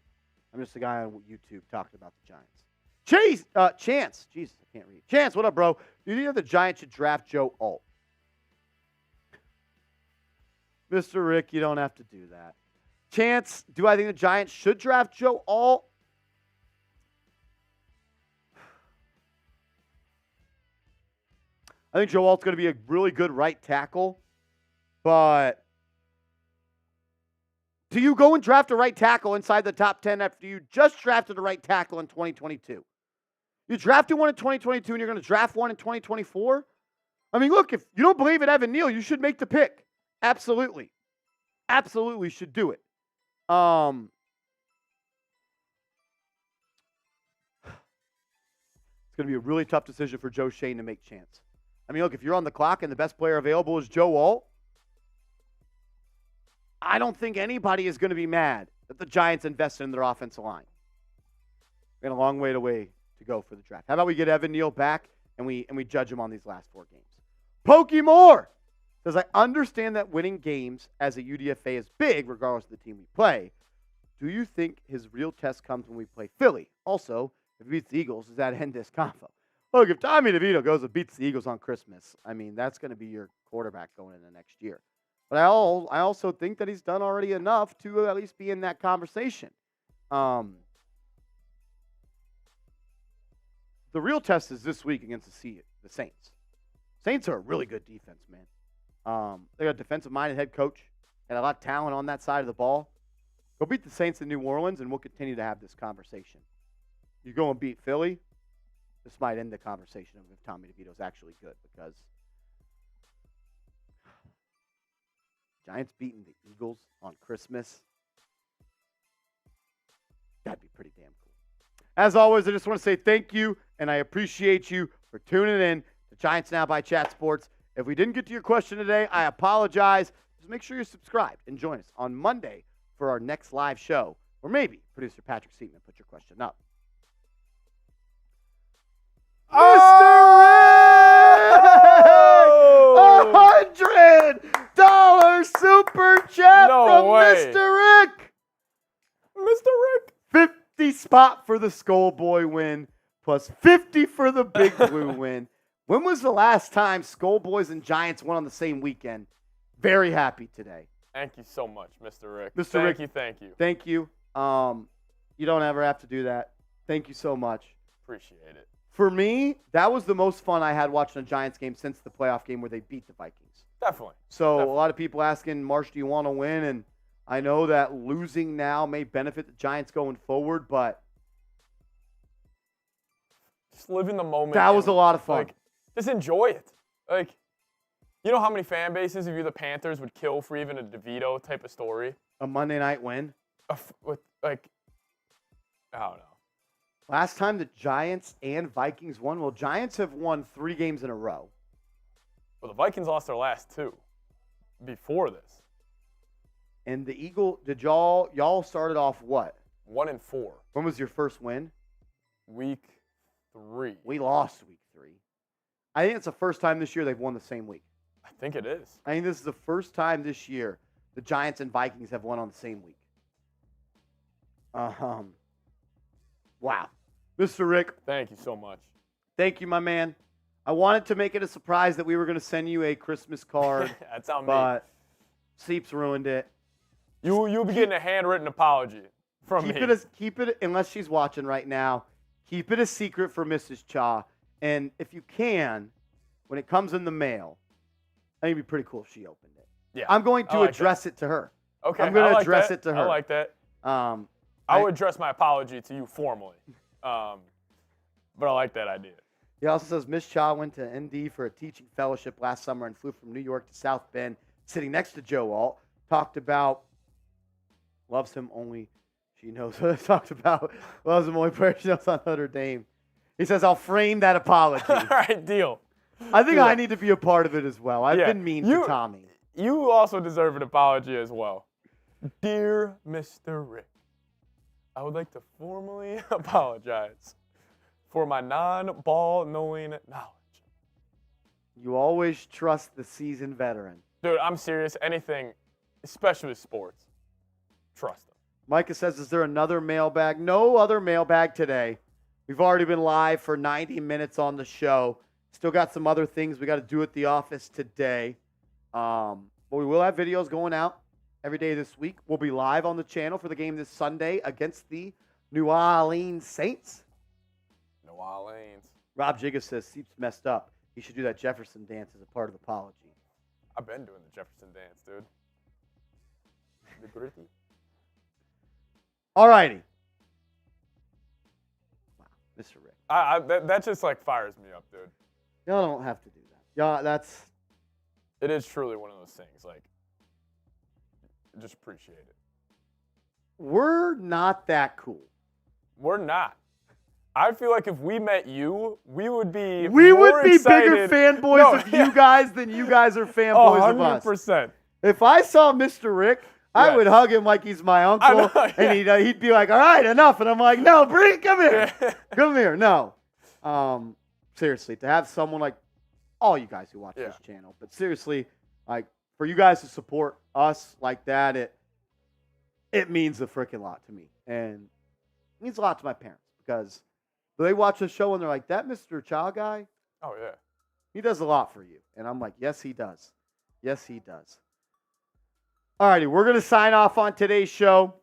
I'm just a guy on YouTube talking about the Giants. Chance. Jesus, I can't read. Chance, what up, bro? Do you think the Giants should draft Joe Alt? Mr. Rick, you don't have to do that. Chance, do I think the Giants should draft Joe Alt? I think Joe Alt's going to be a really good right tackle, but do you go and draft a right tackle inside the top 10 after you just drafted a right tackle in 2022? You drafted one in 2022 and you're going to draft one in 2024? I mean, look, if you don't believe in Evan Neal, you should make the pick. Absolutely. Absolutely should do it. It's going to be a really tough decision for Joe Shane to make Chance. I mean, look, if you're on the clock and the best player available is Joe Alt, I don't think anybody is going to be mad that the Giants invested in their offensive line. We got a long way to go for the draft. How about we get Evan Neal back and we judge him on these last 4 games? Pokey Moore says, I understand that winning games as a UDFA is big regardless of the team we play. Do you think his real test comes when we play Philly? Also, if he beats the Eagles, does that end this convo? Look, if Tommy DeVito goes and beats the Eagles on Christmas, I mean, that's going to be your quarterback going into next year. But I also think that he's done already enough to at least be in that conversation. The real test is this week against the Saints. Saints are a really good defense, man. They got a defensive-minded head coach and a lot of talent on that side of the ball. Go beat the Saints in New Orleans, and we'll continue to have this conversation. You go and beat Philly, this might end the conversation of if Tommy DeVito is actually good, because Giants beating the Eagles on Christmas, that'd be pretty damn cool. As always, I just want to say thank you, and I appreciate you for tuning in to Giants Now by Chat Sports. If we didn't get to your question today, I apologize. Just make sure you're subscribed and join us on Monday for our next live show, or maybe producer Patrick Seaton put your question up. Mr. Rick! $100 super chat from way. Mr. Rick! Mr. Rick! 50 spot for the Skullboy win, plus 50 for the Big Blue win. When was the last time Skullboys and Giants won on the same weekend? Very happy today. Thank you so much, Mr. Rick. Mr. Rick, Thank you. Thank you. You don't ever have to do that. Thank you so much. Appreciate it. For me, that was the most fun I had watching a Giants game since the playoff game where they beat the Vikings. Definitely. So a lot of people asking, Marsh, do you want to win? And I know that losing now may benefit the Giants going forward, but just live in the moment. that was a lot of fun. Like, just enjoy it. Like, you know how many fan bases, if you're the Panthers, would kill for even a DeVito type of story? A Monday night win. With, like, I don't know. Last time the Giants and Vikings won, well, Giants have won 3 games in a row. Well, the Vikings lost their last 2 before this. And the y'all started off what? 1-4. When was your first win? Week 3. We lost week 3. I think it's the first time this year they've won the same week. I think it is. I think this is the first time this year the Giants and Vikings have won on the same week. Wow. Mr. Rick, Thank you so much. thank you, my man. I wanted to make it a surprise that we were going to send you a Christmas card, That's on me. but Seeps ruined it. You'll be getting a handwritten apology from me. Keep it, unless she's watching right now, keep it a secret for Mrs. Cha. And if you can, when it comes in the mail, I think it'd be pretty cool if she opened it. Yeah. I'm going to like address it to her. Okay. I'm going I to like address that. it to her. I like that. I would address my apology to you formally. But I like that idea. He also says Miss Cha went to ND for a teaching fellowship last summer and flew from New York to South Bend, sitting next to Joe Alt. Talked about loves him only she knows. Talked about loves him only player she knows on Notre Dame. He says I'll frame that apology. All right, deal. I think Deal. I need to be a part of it as well. I've been mean to Tommy. You also deserve an apology as well. Dear Mr. Rick, I would like to formally apologize for my non-ball knowing knowledge. You always trust the seasoned veteran. Dude, I'm serious. Anything, especially with sports, trust them. Micah says, is there another mailbag? No other mailbag today. We've already been live for 90 minutes on the show. Still got some other things we got to do at the office today. But we will have videos going out every day this week. We'll be live on the channel for the game this Sunday against the New Orleans Saints. New Orleans. Rob Jigga says Seep's messed up. He should do that Jefferson dance as a part of the apology. I've been doing the Jefferson dance, dude. The gritty. All righty. Wow, Mr. Rick. That just like fires me up, dude. Y'all don't have to do that. Y'all, that's... It is truly one of those things. Like, just appreciate it. We're not that cool. We're not. I feel like if we met you, we would be We more would be excited. bigger fanboys of you guys than you guys are fanboys of us. 100%. If I saw Mr. Rick, I Yes. would hug him like he's my uncle, know, yeah. and he'd be like, all right, enough. And I'm like, no, come here. Come here. No. Seriously, to have someone like all you guys who watch this channel, but seriously, like for you guys to support us like that, it means a freaking lot to me. And it means a lot to my parents because they watch the show and they're like, that Mr. Chow guy, Oh, yeah. he does a lot for you. And I'm like, yes, he does. Yes, he does. All righty, we're going to sign off on today's show.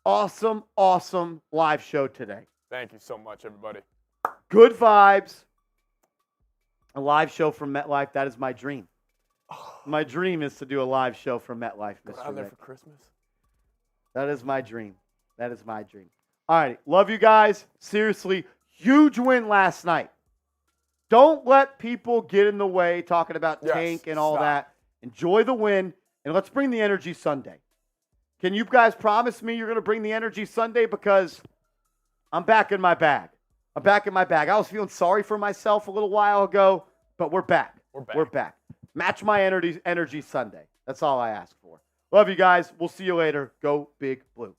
Awesome, awesome live show today. Thank you so much, everybody. Good vibes. A live show from MetLife, that is my dream. My dream is to do a live show from MetLife, Go Mr. down there Rick. for Christmas. That is my dream. That is my dream. All right. Love you guys. Seriously, huge win last night. Don't let people get in the way talking about Yes, tank and all stop. that. Enjoy the win, and let's bring the energy Sunday. Can you guys promise me you're going to bring the energy Sunday? Because I'm back in my bag. I'm back in my bag. I was feeling sorry for myself a little while ago, but we're back. We're back. We're back. Match my energy Sunday. That's all I ask for. Love you guys. We'll see you later. Go Big Blue.